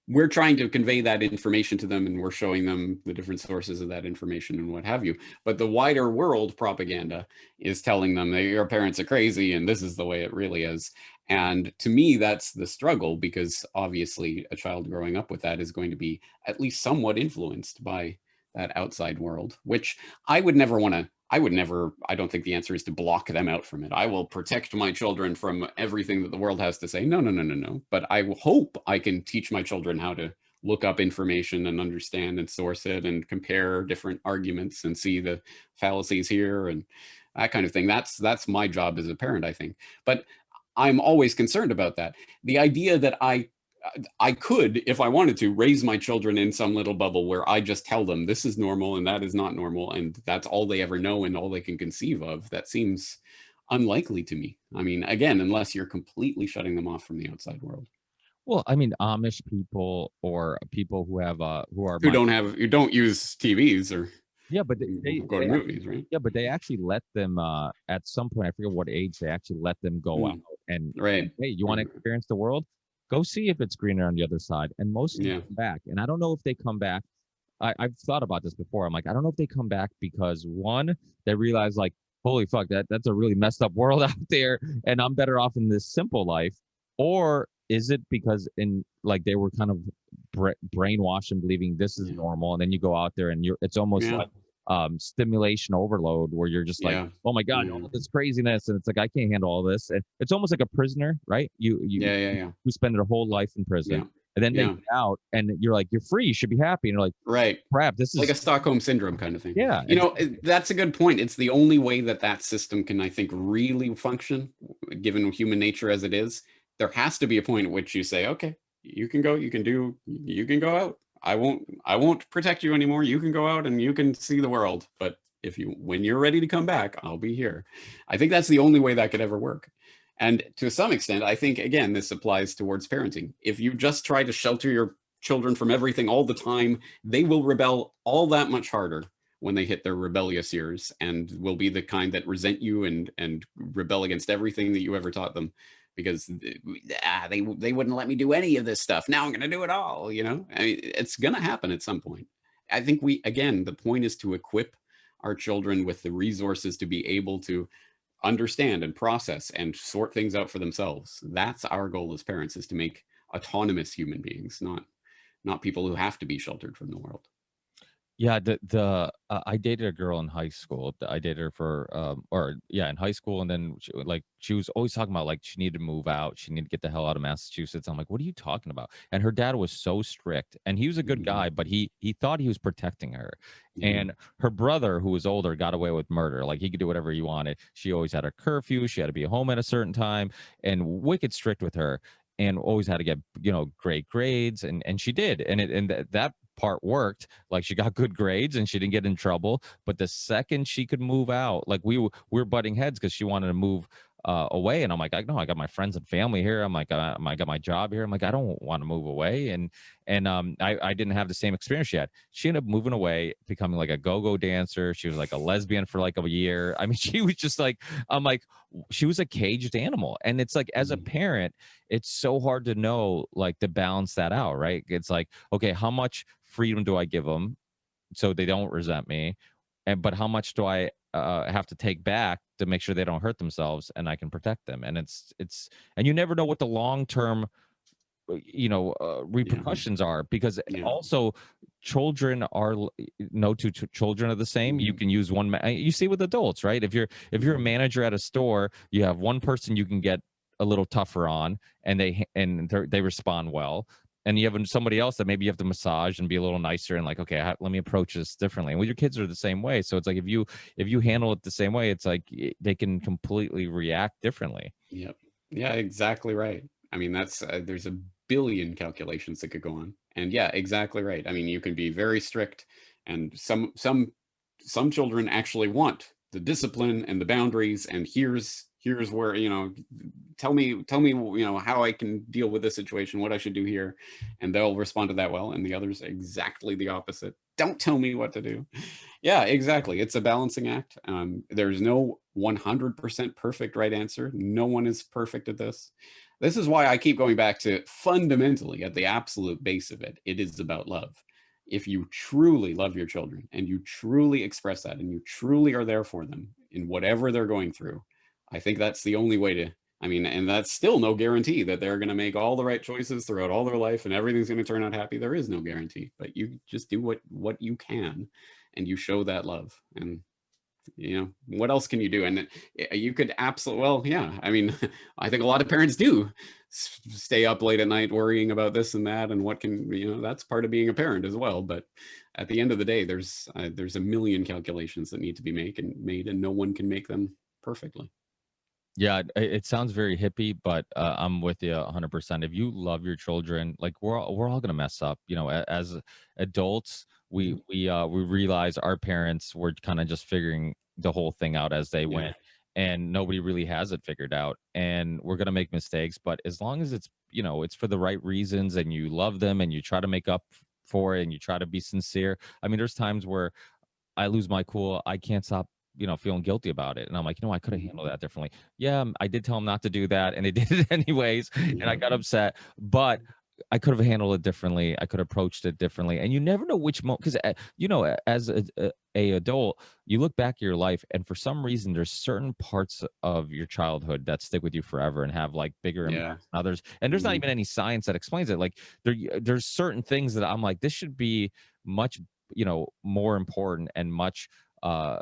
we're trying to convey that information to them, and we're showing them the different sources of that information and what have you. But the wider world propaganda is telling them that your parents are crazy and this is the way it really is. And to me, that's the struggle, because obviously a child growing up with that is going to be at least somewhat influenced by that outside world, which I would never want to. I don't think the answer is to block them out from it. I will protect my children from everything that the world has to say. No, no, no, no, no. But I hope I can teach my children how to look up information and understand and source it and compare different arguments and see the fallacies here and that kind of thing. That's my job as a parent, I think. But I'm always concerned about that. The idea that I could, if I wanted to, raise my children in some little bubble where I just tell them this is normal and that is not normal, and that's all they ever know and all they can conceive of. That seems unlikely to me. I mean, again, unless you're completely shutting them off from the outside world. Well, I mean, Amish people or people who are Who don't use TVs or yeah, but go to movies, right? yeah, but they actually let them, at some point, I forget what age, they actually let them go out Mm, and, right. "Hey, you wanna Mhm. experience the world? Go see if it's greener on the other side," and most of them Yeah. come back, and I don't know if they come back. I've thought about this before. I'm like, I don't know if they come back because, 1, they realize, like, "Holy fuck, that's a really messed up world out there, and I'm better off in this simple life," or is it because they were kind of brainwashed and believing this is Yeah. normal, and then you go out there and it's almost Yeah. like stimulation overload, where you're just like, Yeah. oh my god, Yeah. all this craziness, and it's like, I can't handle all this. And it's almost like a prisoner, right? Yeah. Yeah. Yeah. who spend their whole life in prison, Yeah. and then they Yeah. get out, and you're like, you're free, you should be happy, and you're like, Right. crap, this Like is a Stockholm syndrome kind of thing. yeah, That's a good point. It's the only way that that system can, I think, really function, given human nature as it is. There has to be a point at which you say, okay, you can go, you can go out. I won't protect you anymore. You can go out and you can see the world. But when you're ready to come back, I'll be here. I think that's the only way that could ever work. And to some extent, I think, again, this applies towards parenting. If you just try to shelter your children from everything all the time, they will rebel all that much harder when they hit their rebellious years, and will be the kind that resent you and rebel against everything that you ever taught them, because they wouldn't let me do any of this stuff. Now I'm going to do it all. I mean, it's going to happen at some point. I think the point is to equip our children with the resources to be able to understand and process and sort things out for themselves. That's our goal as parents, is to make autonomous human beings, not people who have to be sheltered from the world. Yeah, I dated a girl in high school. I dated her for or yeah, in high school, and then she was always talking about like she needed to move out, she needed to get the hell out of Massachusetts. I'm like, what are you talking about? And her dad was so strict, and he was a good Mhm. guy, but he thought he was protecting her. Yeah. And her brother, who was older, got away with murder. Like he could do whatever he wanted. She always had a curfew. She had to be home at a certain time, and wicked strict with her. And always had to get great grades, and she did, that part worked. Like she got good grades and she didn't get in trouble. But the second she could move out, like we were butting heads because she wanted to move away, and I'm like, I know I got my friends and family here. I'm like, I got my job here. I'm like, I don't want to move away, and I didn't have the same experience yet. She ended up moving away, becoming like a go-go dancer. She was like a lesbian for like a year. I mean, she was just like, I'm like, she was a caged animal, and it's like as a Mhm. parent, it's so hard to know like to balance that out, right? It's like, okay, how much freedom do I give them so they don't resent me? And but how much do I have to take back to make sure they don't hurt themselves and I can protect them? And it's and you never know what the long term Yeah. repercussions are, because Yeah. also children are no children are the same. You Mhm. can use you see with adults, right? If you're a Mhm. manager at a store, you have one person you can get a little tougher on, and they respond well, and you have somebody else that maybe you have to massage and be a little nicer, and like, okay, let me approach this differently. And with your kids are the same way, so it's like if you handle it the same way, it's like they can completely react differently. Yep. Yeah, exactly right. I mean, that's there's a billion calculations that could go on. And yeah, exactly right. I mean, you can be very strict, and some children actually want the discipline and the boundaries, and here's where, tell me, how I can deal with this situation, what I should do here, and they'll respond to that well, and the others exactly the opposite. Don't tell me what to do. Yeah, exactly. It's a balancing act. There's no 100% perfect right answer. No one is perfect at this. This is why I keep going back to fundamentally, at the absolute base of it, it is about love. If you truly love your children and you truly express that and you truly are there for them in whatever they're going through, I think that's the only way to. I mean, and that's still no guarantee that they're going to make all the right choices throughout all their life and everything's going to turn out happy. There is no guarantee, but you just do what you can, and you show that love. And what else can you do? And you could absolutely, well, yeah, I mean, I think a lot of parents do stay up late at night worrying about this and that, and what can, that's part of being a parent as well. But at the end of the day, there's a million calculations that need to be made, and no one can make them perfectly. Yeah, it sounds very hippie, but I'm with you 100%. If you love your children, like we're all gonna mess up. As adults, we Mhm. we realize our parents were kind of just figuring the whole thing out as they Yeah. went, and nobody really has it figured out. And we're gonna make mistakes, but as long as it's for the right reasons, and you love them, and you try to make up for it, and you try to be sincere. I mean, there's times where I lose my cool. I can't stop, feeling guilty about it. And I'm like, I could have Mhm. handled that differently. Yeah, I did tell him not to do that, and they did it anyways. And I Yeah. got upset, but I could have handled it differently. I could have approached it differently. And you never know which moment, because as a adult, you look back at your life, and for some reason, there's certain parts of your childhood that stick with you forever and have like bigger Yeah. impacts than others. And there's not Mhm. even any science that explains it. Like there's certain things that I'm like, this should be much more important and much uh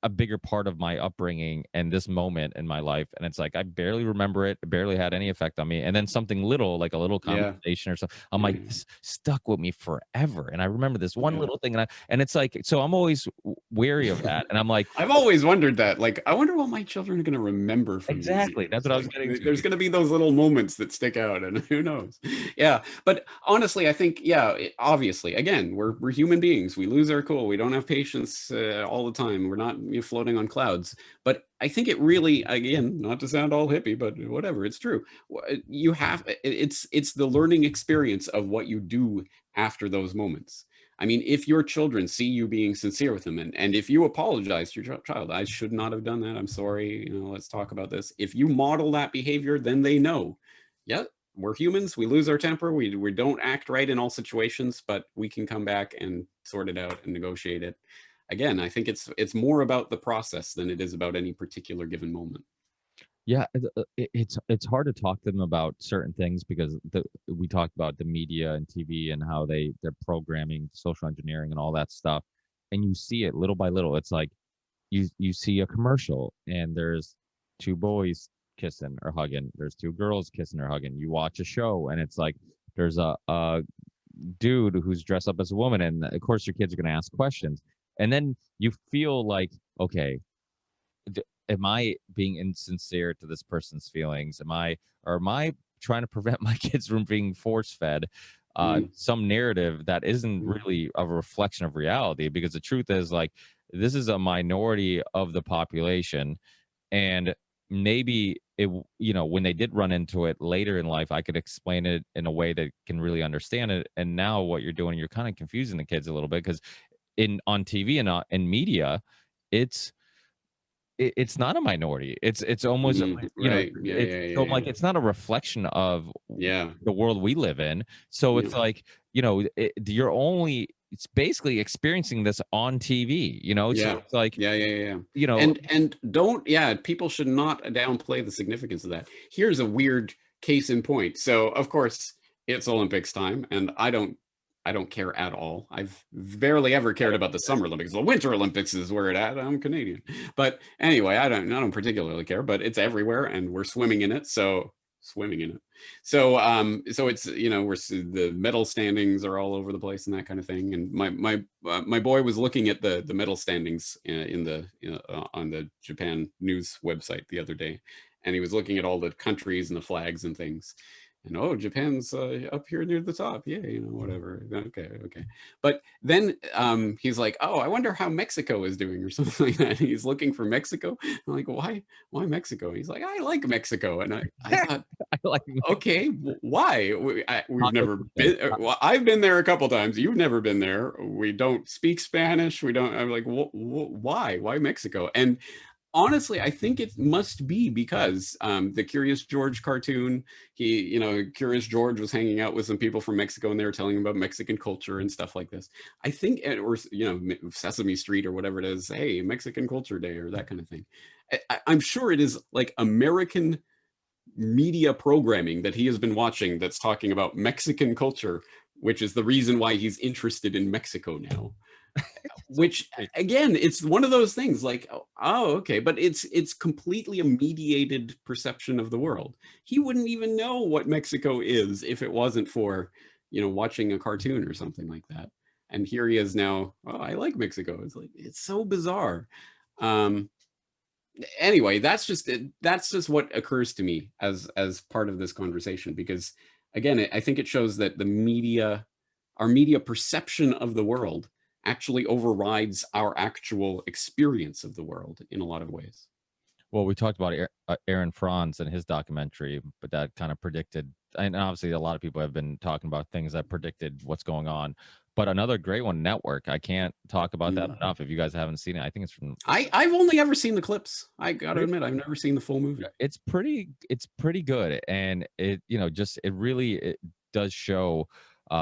a bigger part of my upbringing and this moment in my life. And it's like I barely remember it, it barely had any effect on me. And then something little, like a little Yeah. conversation or something, I'm Yeah. like, this stuck with me forever. And I remember this one Yeah. little thing, and it's like, so I'm always wary of that. And I'm like, I've always wondered that. Like, I wonder what my children are going to remember from these exactly, that's years. what I was Like, getting to. there's going to be those little moments that stick out, and who knows? Yeah, but honestly, I think, yeah, obviously, again, we're human beings. We lose our cool. We don't have patience all the time. We're not floating on clouds. But I think it really, again, not to sound all hippie, but whatever, it's true. You have it's the learning experience of what you do after those moments. I mean, if your children see you being sincere with them, and if you apologize to your child, I should not have done that. I'm sorry. Let's talk about this. If you model that behavior, then they know, yeah, we're humans. We lose our temper. We don't act right in all situations, but we can come back and sort it out and negotiate it. Again, I think it's more about the process than it is about any particular given moment. Yeah, it's hard to talk to them about certain things because we talked about the media and TV and how they're programming, social engineering, and all that stuff, and you see it little by little. It's like you see a commercial and there's two boys kissing or hugging. There's two girls kissing or hugging. You watch a show and it's like there's a dude who's dressed up as a woman, and of course your kids are going to ask questions, and then you feel like, okay, am I being insincere to this person's feelings? Am I trying to prevent my kids from being force fed Mm, some narrative that isn't mm, really a reflection of reality? Because the truth is, like, this is a minority of the population, and maybe when they did run into it later in life, I could explain it in a way that can really understand it. And now what you're doing, you're kind of confusing the kids a little bit because in on TV and in media, it's it's not a minority. It's almost, right. Yeah, it's yeah, so yeah, I'm like, yeah. it's not a reflection of Yeah, the world we live in. So yeah, it's like, you're only it's basically experiencing this on TV, So yeah, it's like, yeah, yeah, yeah, yeah. you know, And don't, yeah, people should not downplay the significance of that. Here's a weird case in point. So of course it's Olympics time, and I don't care at all. I've barely ever cared about the Summer Olympics. The Winter Olympics is where it at. I'm Canadian. But anyway, I don't particularly care, but it's everywhere and we're swimming in it. So swimming in it. So it's, the medal standings are all over the place and that kind of thing. And my boy was looking at the medal standings in the on the Japan news website the other day, and he was looking at all the countries and the flags and things. And oh, Japan's up here near the top. Yeah, whatever. Okay, okay. But then he's like, oh, I wonder how Mexico is doing or something like that. He's looking for Mexico. I'm like, why Mexico? He's like, I like Mexico. And I thought, I like okay, why? We've taco never Tuesday. been. Well, I've been there a couple times. You've never been there. We don't speak Spanish. We don't. I'm like, why? Why Mexico? And honestly, I think it must be because the Curious George cartoon. Curious George was hanging out with some people from Mexico, and they were telling him about Mexican culture and stuff like this. I think, or Sesame Street or whatever it is. Hey, Mexican Culture Day or that kind of thing. I'm sure it is like American media programming that he has been watching that's talking about Mexican culture, which is the reason why he's interested in Mexico now. So Which again, it's one of those things like, oh, okay, but it's completely a mediated perception of the world. He wouldn't even know what Mexico is if it wasn't for, watching a cartoon or something like that. And here he is now, oh, I like Mexico. It's like, it's so bizarre. Um, anyway, that's just what occurs to me as part of this conversation, because again, I think it shows that our media perception of the world actually overrides our actual experience of the world in a lot of ways. Well, we talked about Aaron Franz and his documentary, but that kind of predicted, and obviously a lot of people have been talking about things that predicted what's going on. But another great one, Network. I can't talk about that Mm. enough. If you guys haven't seen it, I think it's from I've only ever seen the clips. I gotta really, admit, I've never seen the full movie. it's pretty good, and it really it does show.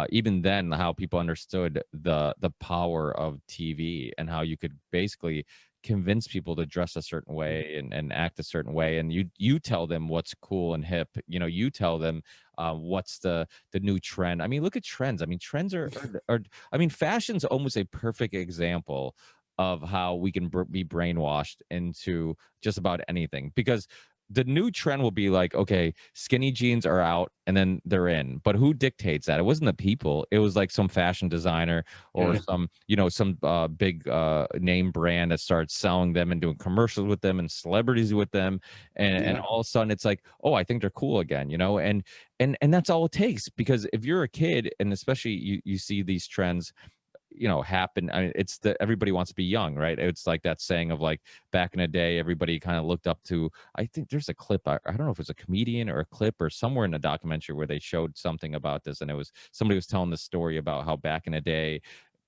Even then, how people understood the power of TV and how you could basically convince people to dress a certain way and act a certain way, and you tell them what's cool and hip. You tell them what's the new trend. I mean, look at trends. I mean, trends are I mean, fashion's almost a perfect example of how we can be brainwashed into just about anything, because the new trend will be like, okay, skinny jeans are out and then they're in. But who dictates that? It wasn't the people. It was like some fashion designer or Yeah, some big name brand that starts selling them and doing commercials with them and celebrities with them. And yeah, all of a sudden it's like, oh, I think they're cool again, and that's all it takes. Because if you're a kid, and especially you see these trends happen. I mean, it's the everybody wants to be young, right? It's like that saying of like back in the day, everybody kind of looked up to. I think there's a clip. I don't know if it was a comedian or a clip or somewhere in a documentary where they showed something about this, and it was somebody was telling the story about how back in the day,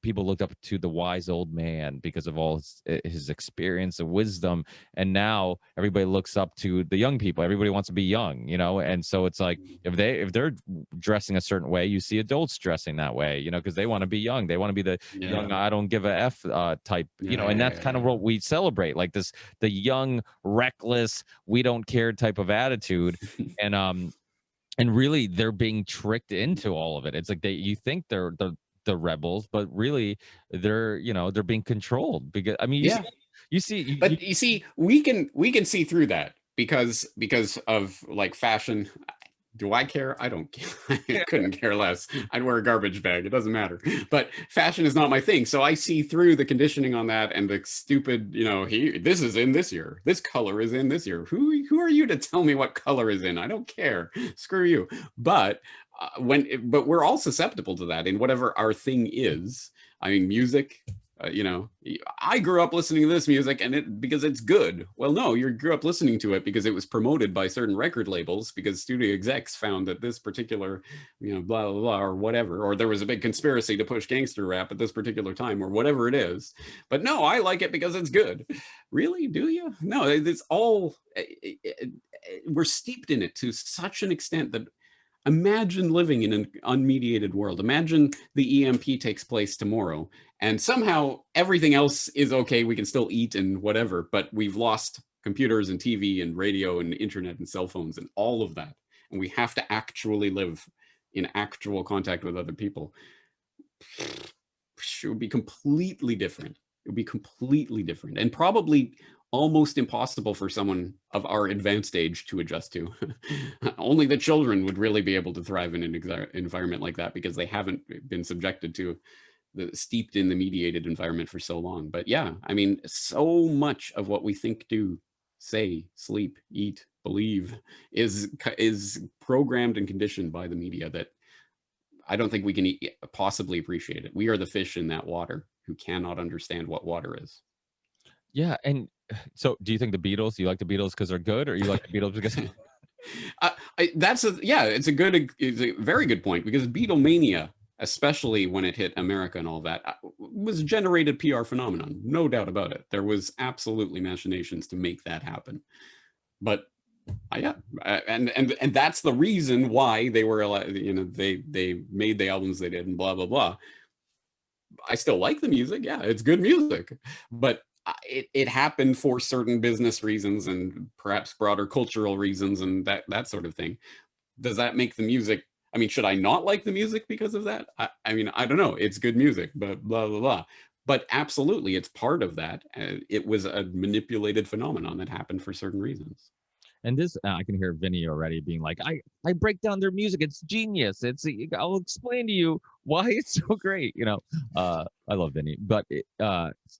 people looked up to the wise old man because of all his experience and wisdom, and now everybody looks up to the young people. Everybody wants to be young, and so it's like if they're dressing a certain way, you see adults dressing that way, because they want to be young. They want to be the young I don't give a f type, and that's kind of what we celebrate, like the young, reckless, we don't care type of attitude. And really they're being tricked into all of it. It's like you think they're the rebels, but really they're being controlled, because I mean But you see, we can see through that because of like fashion. Do I care? I don't care. I couldn't care less. I'd wear a garbage bag. It doesn't matter. But fashion is not my thing. So I see through the conditioning on that and the stupid, this is in this year. This color is in this year. Who are you to tell me what color is in? I don't care. Screw you. But but we're all susceptible to that in whatever our thing is. I mean, music, I grew up listening to this music because it's good. Well, no, you grew up listening to it because it was promoted by certain record labels, because studio execs found that this particular, blah, blah, blah, or whatever, or there was a big conspiracy to push gangster rap at this particular time, or whatever it is. But no, I like it because it's good. Really? Do you? No, it's all, we're steeped in it to such an extent that imagine living in an unmediated world. Imagine the EMP takes place tomorrow and somehow everything else is okay. We can still eat and whatever, but we've lost computers and TV and radio and internet and cell phones and all of that. And we have to actually live in actual contact with other people. It would be completely different. It would be completely different and probably almost impossible for someone of our advanced age to adjust to. Only the children would really be able to thrive in an environment like that because they haven't been subjected to steeped in the mediated environment for so long. But yeah, I mean, so much of what we think, do, say, sleep, eat, believe is programmed and conditioned by the media that I don't think we can possibly appreciate it. We are the fish in that water who cannot understand what water is. Yeah, and so do you think the Beatles? You like the Beatles because they're good, or you like the Beatles because? It's a very good point, because Beatlemania, especially when it hit America and all that, was a generated PR phenomenon, no doubt about it. There was absolutely machinations to make that happen, but and that's the reason why they were, they made the albums they did and blah blah blah. I still like the music. Yeah, it's good music, but it happened for certain business reasons and perhaps broader cultural reasons and that sort of thing. Does that make the music? I mean, should I not like the music because of that? I mean, I don't know. It's good music, but blah blah blah. But absolutely, it's part of that. It was a manipulated phenomenon that happened for certain reasons. And this, I can hear Vinny already being like, I break down their music. It's genius. I'll explain to you why it's so great. I love Vinny, but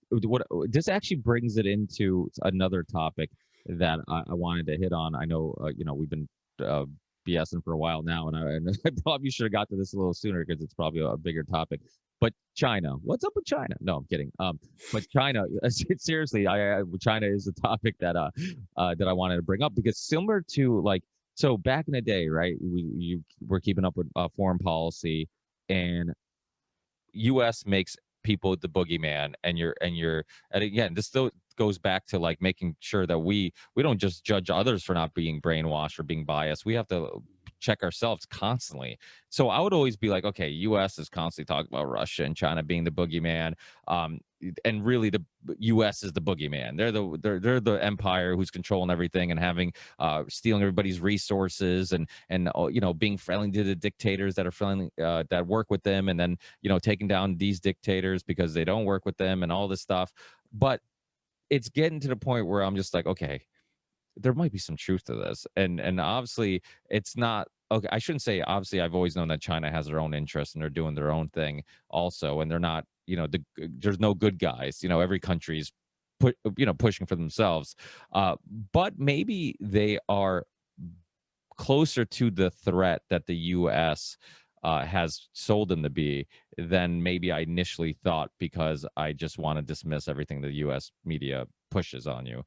what this actually brings it into another topic that I wanted to hit on. I know, we've been BSing for a while now, and I probably should have got to this a little sooner because it's probably a bigger topic. But China, what's up with China? No, I'm kidding. But China, seriously, China is a topic that that I wanted to bring up, because similar to, like, so back in the day, right? You were keeping up with foreign policy, and U.S. makes people the boogeyman, and again, this still goes back to like making sure that we don't just judge others for not being brainwashed or being biased. We have to check ourselves constantly. So I would always be like, okay, U.S. is constantly talking about Russia and China being the boogeyman, and really the U.S. is the boogeyman. They're the empire who's controlling everything and having stealing everybody's resources and being friendly to the dictators that are friendly that work with them, and then taking down these dictators because they don't work with them and all this stuff. But it's getting to the point where I'm just like, okay, there might be some truth to this, and obviously it's not okay. I shouldn't say obviously. I've always known that China has their own interests and they're doing their own thing also, and they're not, there's no good guys. Every country's pushing for themselves, but maybe they are closer to the threat that the U.S. Has sold them to be than maybe I initially thought, because I just want to dismiss everything the U.S. media pushes on you.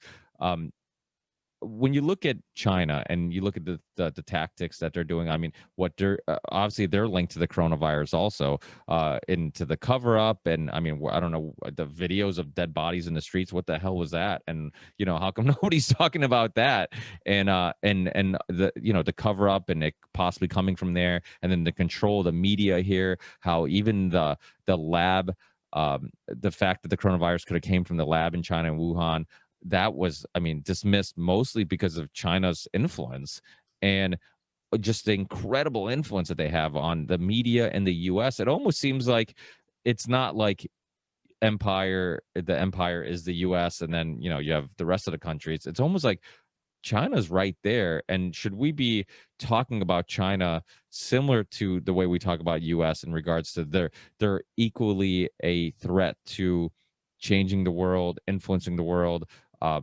when you look at China and you look at the tactics that they're doing, I mean, what they're obviously they're linked to the coronavirus also, into the cover up, and I mean, I don't know, the videos of dead bodies in the streets. What the hell was that? And how come nobody's talking about that? And the the cover up and it possibly coming from there, and then the control of the media here, how even the lab. The fact that the coronavirus could have came from the lab in China and Wuhan, that was, I mean, dismissed mostly because of China's influence and just the incredible influence that they have on the media in the US. It almost seems like it's not like the empire is the US, and then you have the rest of the countries. It's almost like China's right there. And should we be talking about China similar to the way we talk about US in regards to they're equally a threat to changing the world, influencing the world, uh,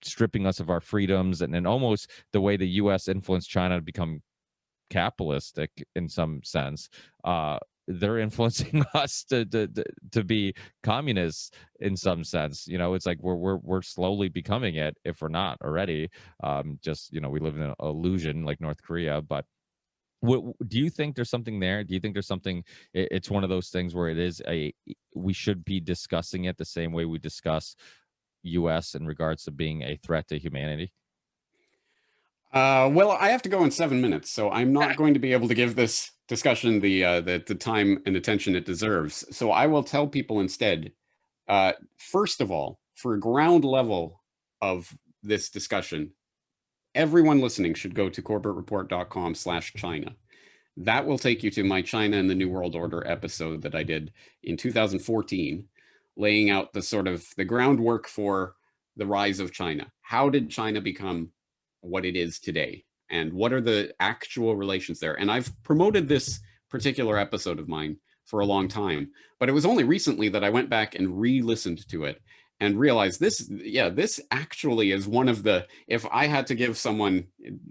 stripping us of our freedoms, and then almost the way the US influenced China to become capitalistic in some sense. They're influencing us to be communists in some sense. It's like we're slowly becoming it if we're not already. Just we live in an illusion like North Korea. But do you think there's something there? Do you think there's something? It's one of those things where we should be discussing it the same way we discuss U.S. in regards to being a threat to humanity? Well, I have to go in 7 minutes, so I'm not going to be able to give this discussion the time and attention it deserves. So I will tell people instead, first of all, for ground level of this discussion, everyone listening should go to corbettreport.com/China. That will take you to my China and the New World Order episode that I did in 2014, laying out the groundwork for the rise of China. How did China become what it is today, and what are the actual relations there? And I've promoted this particular episode of mine for a long time, but it was only recently that I went back and re-listened to it and realized this actually is one of the, if I had to give someone,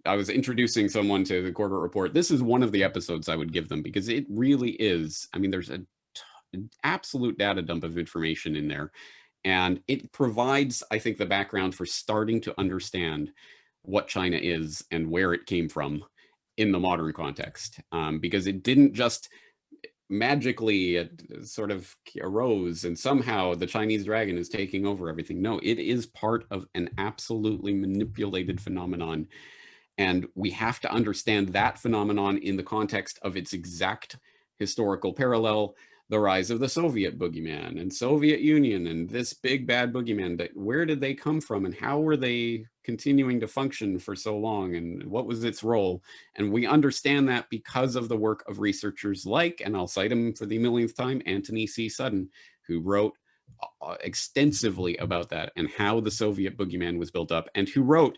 I was introducing someone to the Corbett Report, this is one of the episodes I would give them, because it really is, I mean, there's an absolute data dump of information in there, and it provides, I think, the background for starting to understand what China is and where it came from in the modern context, because it didn't just magically, it sort of arose and somehow the Chinese dragon is taking over everything. No, it is part of an absolutely manipulated phenomenon, and we have to understand that phenomenon in the context of its exact historical parallel, the rise of the Soviet boogeyman and Soviet Union and this big bad boogeyman. That where did they come from, and how were they continuing to function for so long, and what was its role? And we understand that because of the work of researchers like, and I'll cite him for the millionth time, Anthony C. Sutton, who wrote extensively about that and how the Soviet boogeyman was built up, and who wrote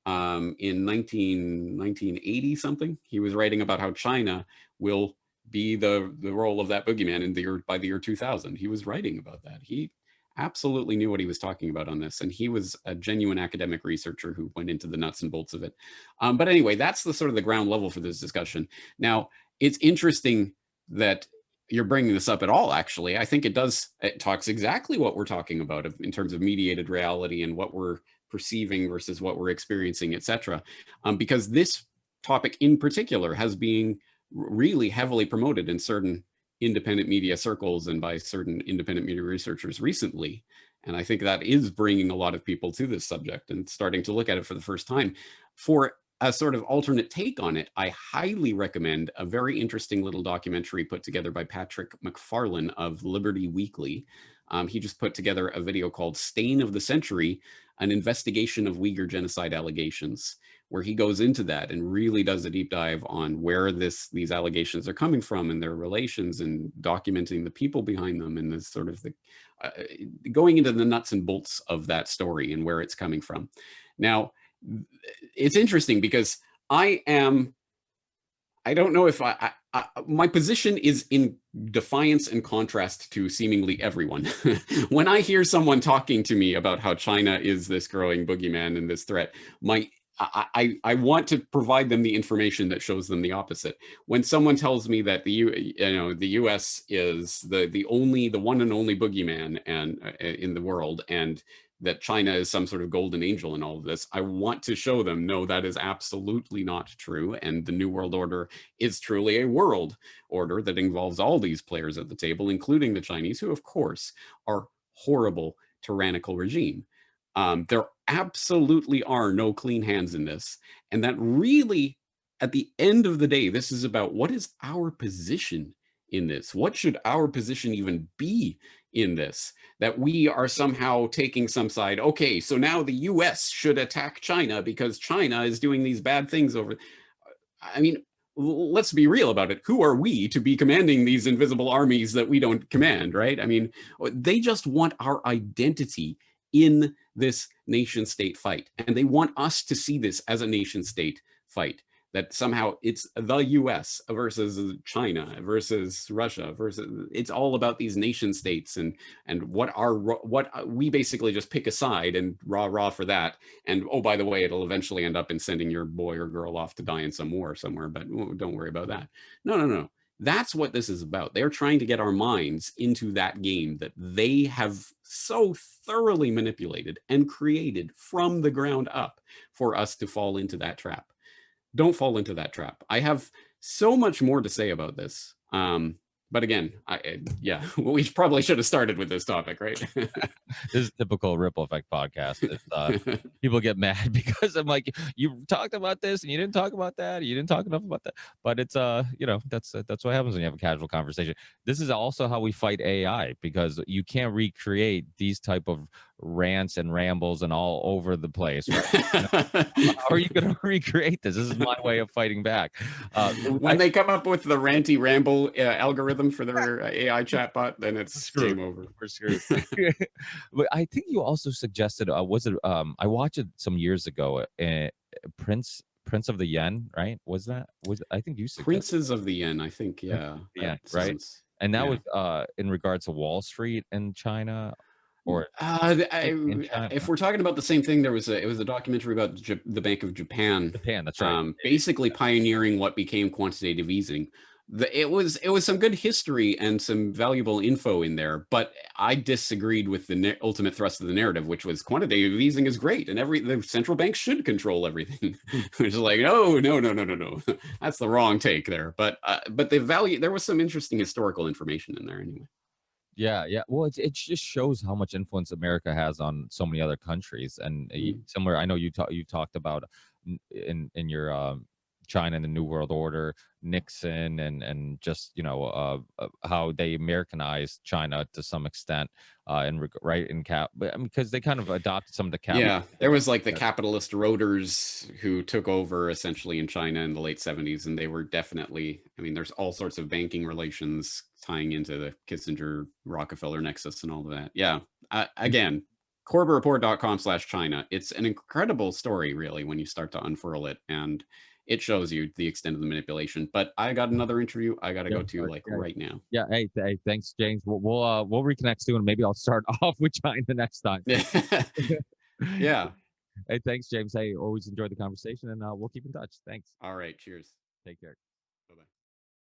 in 1980 something, he was writing about how China will be the role of that boogeyman by the year 2000. He was writing about that. He absolutely knew what he was talking about on this, and he was a genuine academic researcher who went into the nuts and bolts of it. But anyway, that's the ground level for this discussion. Now, it's interesting that you're bringing this up at all. Actually, I think it talks exactly what we're talking about in terms of mediated reality and what we're perceiving versus what we're experiencing, etc. Because this topic in particular has been really heavily promoted in certain independent media circles and by certain independent media researchers recently. And I think that is bringing a lot of people to this subject and starting to look at it for the first time. For a sort of alternate take on it, I highly recommend a very interesting little documentary put together by Patrick McFarlane of Liberty Weekly. He just put together a video called Stain of the Century, an investigation of Uyghur genocide allegations, where he goes into that and really does a deep dive on where these allegations are coming from and their relations, and documenting the people behind them, and going into the nuts and bolts of that story and where it's coming from. Now, it's interesting because I don't know if my position is in defiance and contrast to seemingly everyone. When I hear someone talking to me about how China is this growing boogeyman and this threat, I want to provide them the information that shows them the opposite. When someone tells me that the U.S. is the one and only boogeyman in the world, and that China is some sort of golden angel in all of this. I want to show them, no, that is absolutely not true. And the New World Order is truly a world order that involves all these players at the table, including the Chinese, who, of course, are horrible, tyrannical regime. There absolutely are no clean hands in this. And that really, at the end of the day, this is about what is our position in this? What should our position even be in this? That we are somehow taking some side. Okay, so now the US should attack China because China is doing these bad things over. I mean, let's be real about it. Who are we to be commanding these invisible armies that we don't command, right? I mean, they just want our identity in this nation state fight. And they want us to see this as a nation state fight, that somehow it's the US versus China versus Russia versus, it's all about these nation states and what we basically just pick a side and rah for that. And oh, by the way, it'll eventually end up in sending your boy or girl off to die in some war somewhere, but don't worry about that. No. That's what this is about. They're trying to get our minds into that game that they have so thoroughly manipulated and created from the ground up for us to fall into that trap. Don't fall into that trap. I have so much more to say about this. But again, yeah, we probably should have started with this topic, right? This is typical Ripple Effect podcast. People get mad because I'm like, you talked about this and you didn't talk about that. You didn't talk enough about that. But it's that's what happens when you have a casual conversation. This is also how we fight AI, because you can't recreate these type of rants and rambles and all over the place. Right? How are you going to recreate this? This is my way of fighting back. When they come up with the ranty ramble algorithm for their AI chatbot, then it's game over. We're screwed. But I think you also suggested, was it? I watched it some years ago. Prince of the Yen, right? I think you suggested Princes of the Yen, I think, yeah. Yeah, right. And that was in regards to Wall Street in China. Or if we're talking about the same thing, it was a documentary about the Bank of Japan. That's right. Basically pioneering what became quantitative easing. It was some good history and some valuable info in there, but I disagreed with the ultimate thrust of the narrative, which was quantitative easing is great and the central bank should control everything. Which is like, no, that's the wrong take there. But there was some interesting historical information in there anyway. Yeah. Well, it just shows how much influence America has on so many other countries. And somewhere, I know you talked about in your China and the New World Order, Nixon, and just how they Americanized China to some extent, because they kind of adopted some of the Yeah, there was like the capitalist roaders who took over essentially in China in the late 70s, and they were definitely, I mean, there's all sorts of banking relations tying into the Kissinger Rockefeller nexus and all of that. Yeah, again, CorbettReport.com/China. It's an incredible story, really, when you start to unfurl it, and it shows you the extent of the manipulation. But I got another interview I got to go to right now. Yeah. Hey, thanks, James. We'll reconnect soon. Maybe I'll start off with China next time. Yeah. Hey, thanks, James. Hey, always enjoyed the conversation, and we'll keep in touch. Thanks. All right. Cheers. Take care.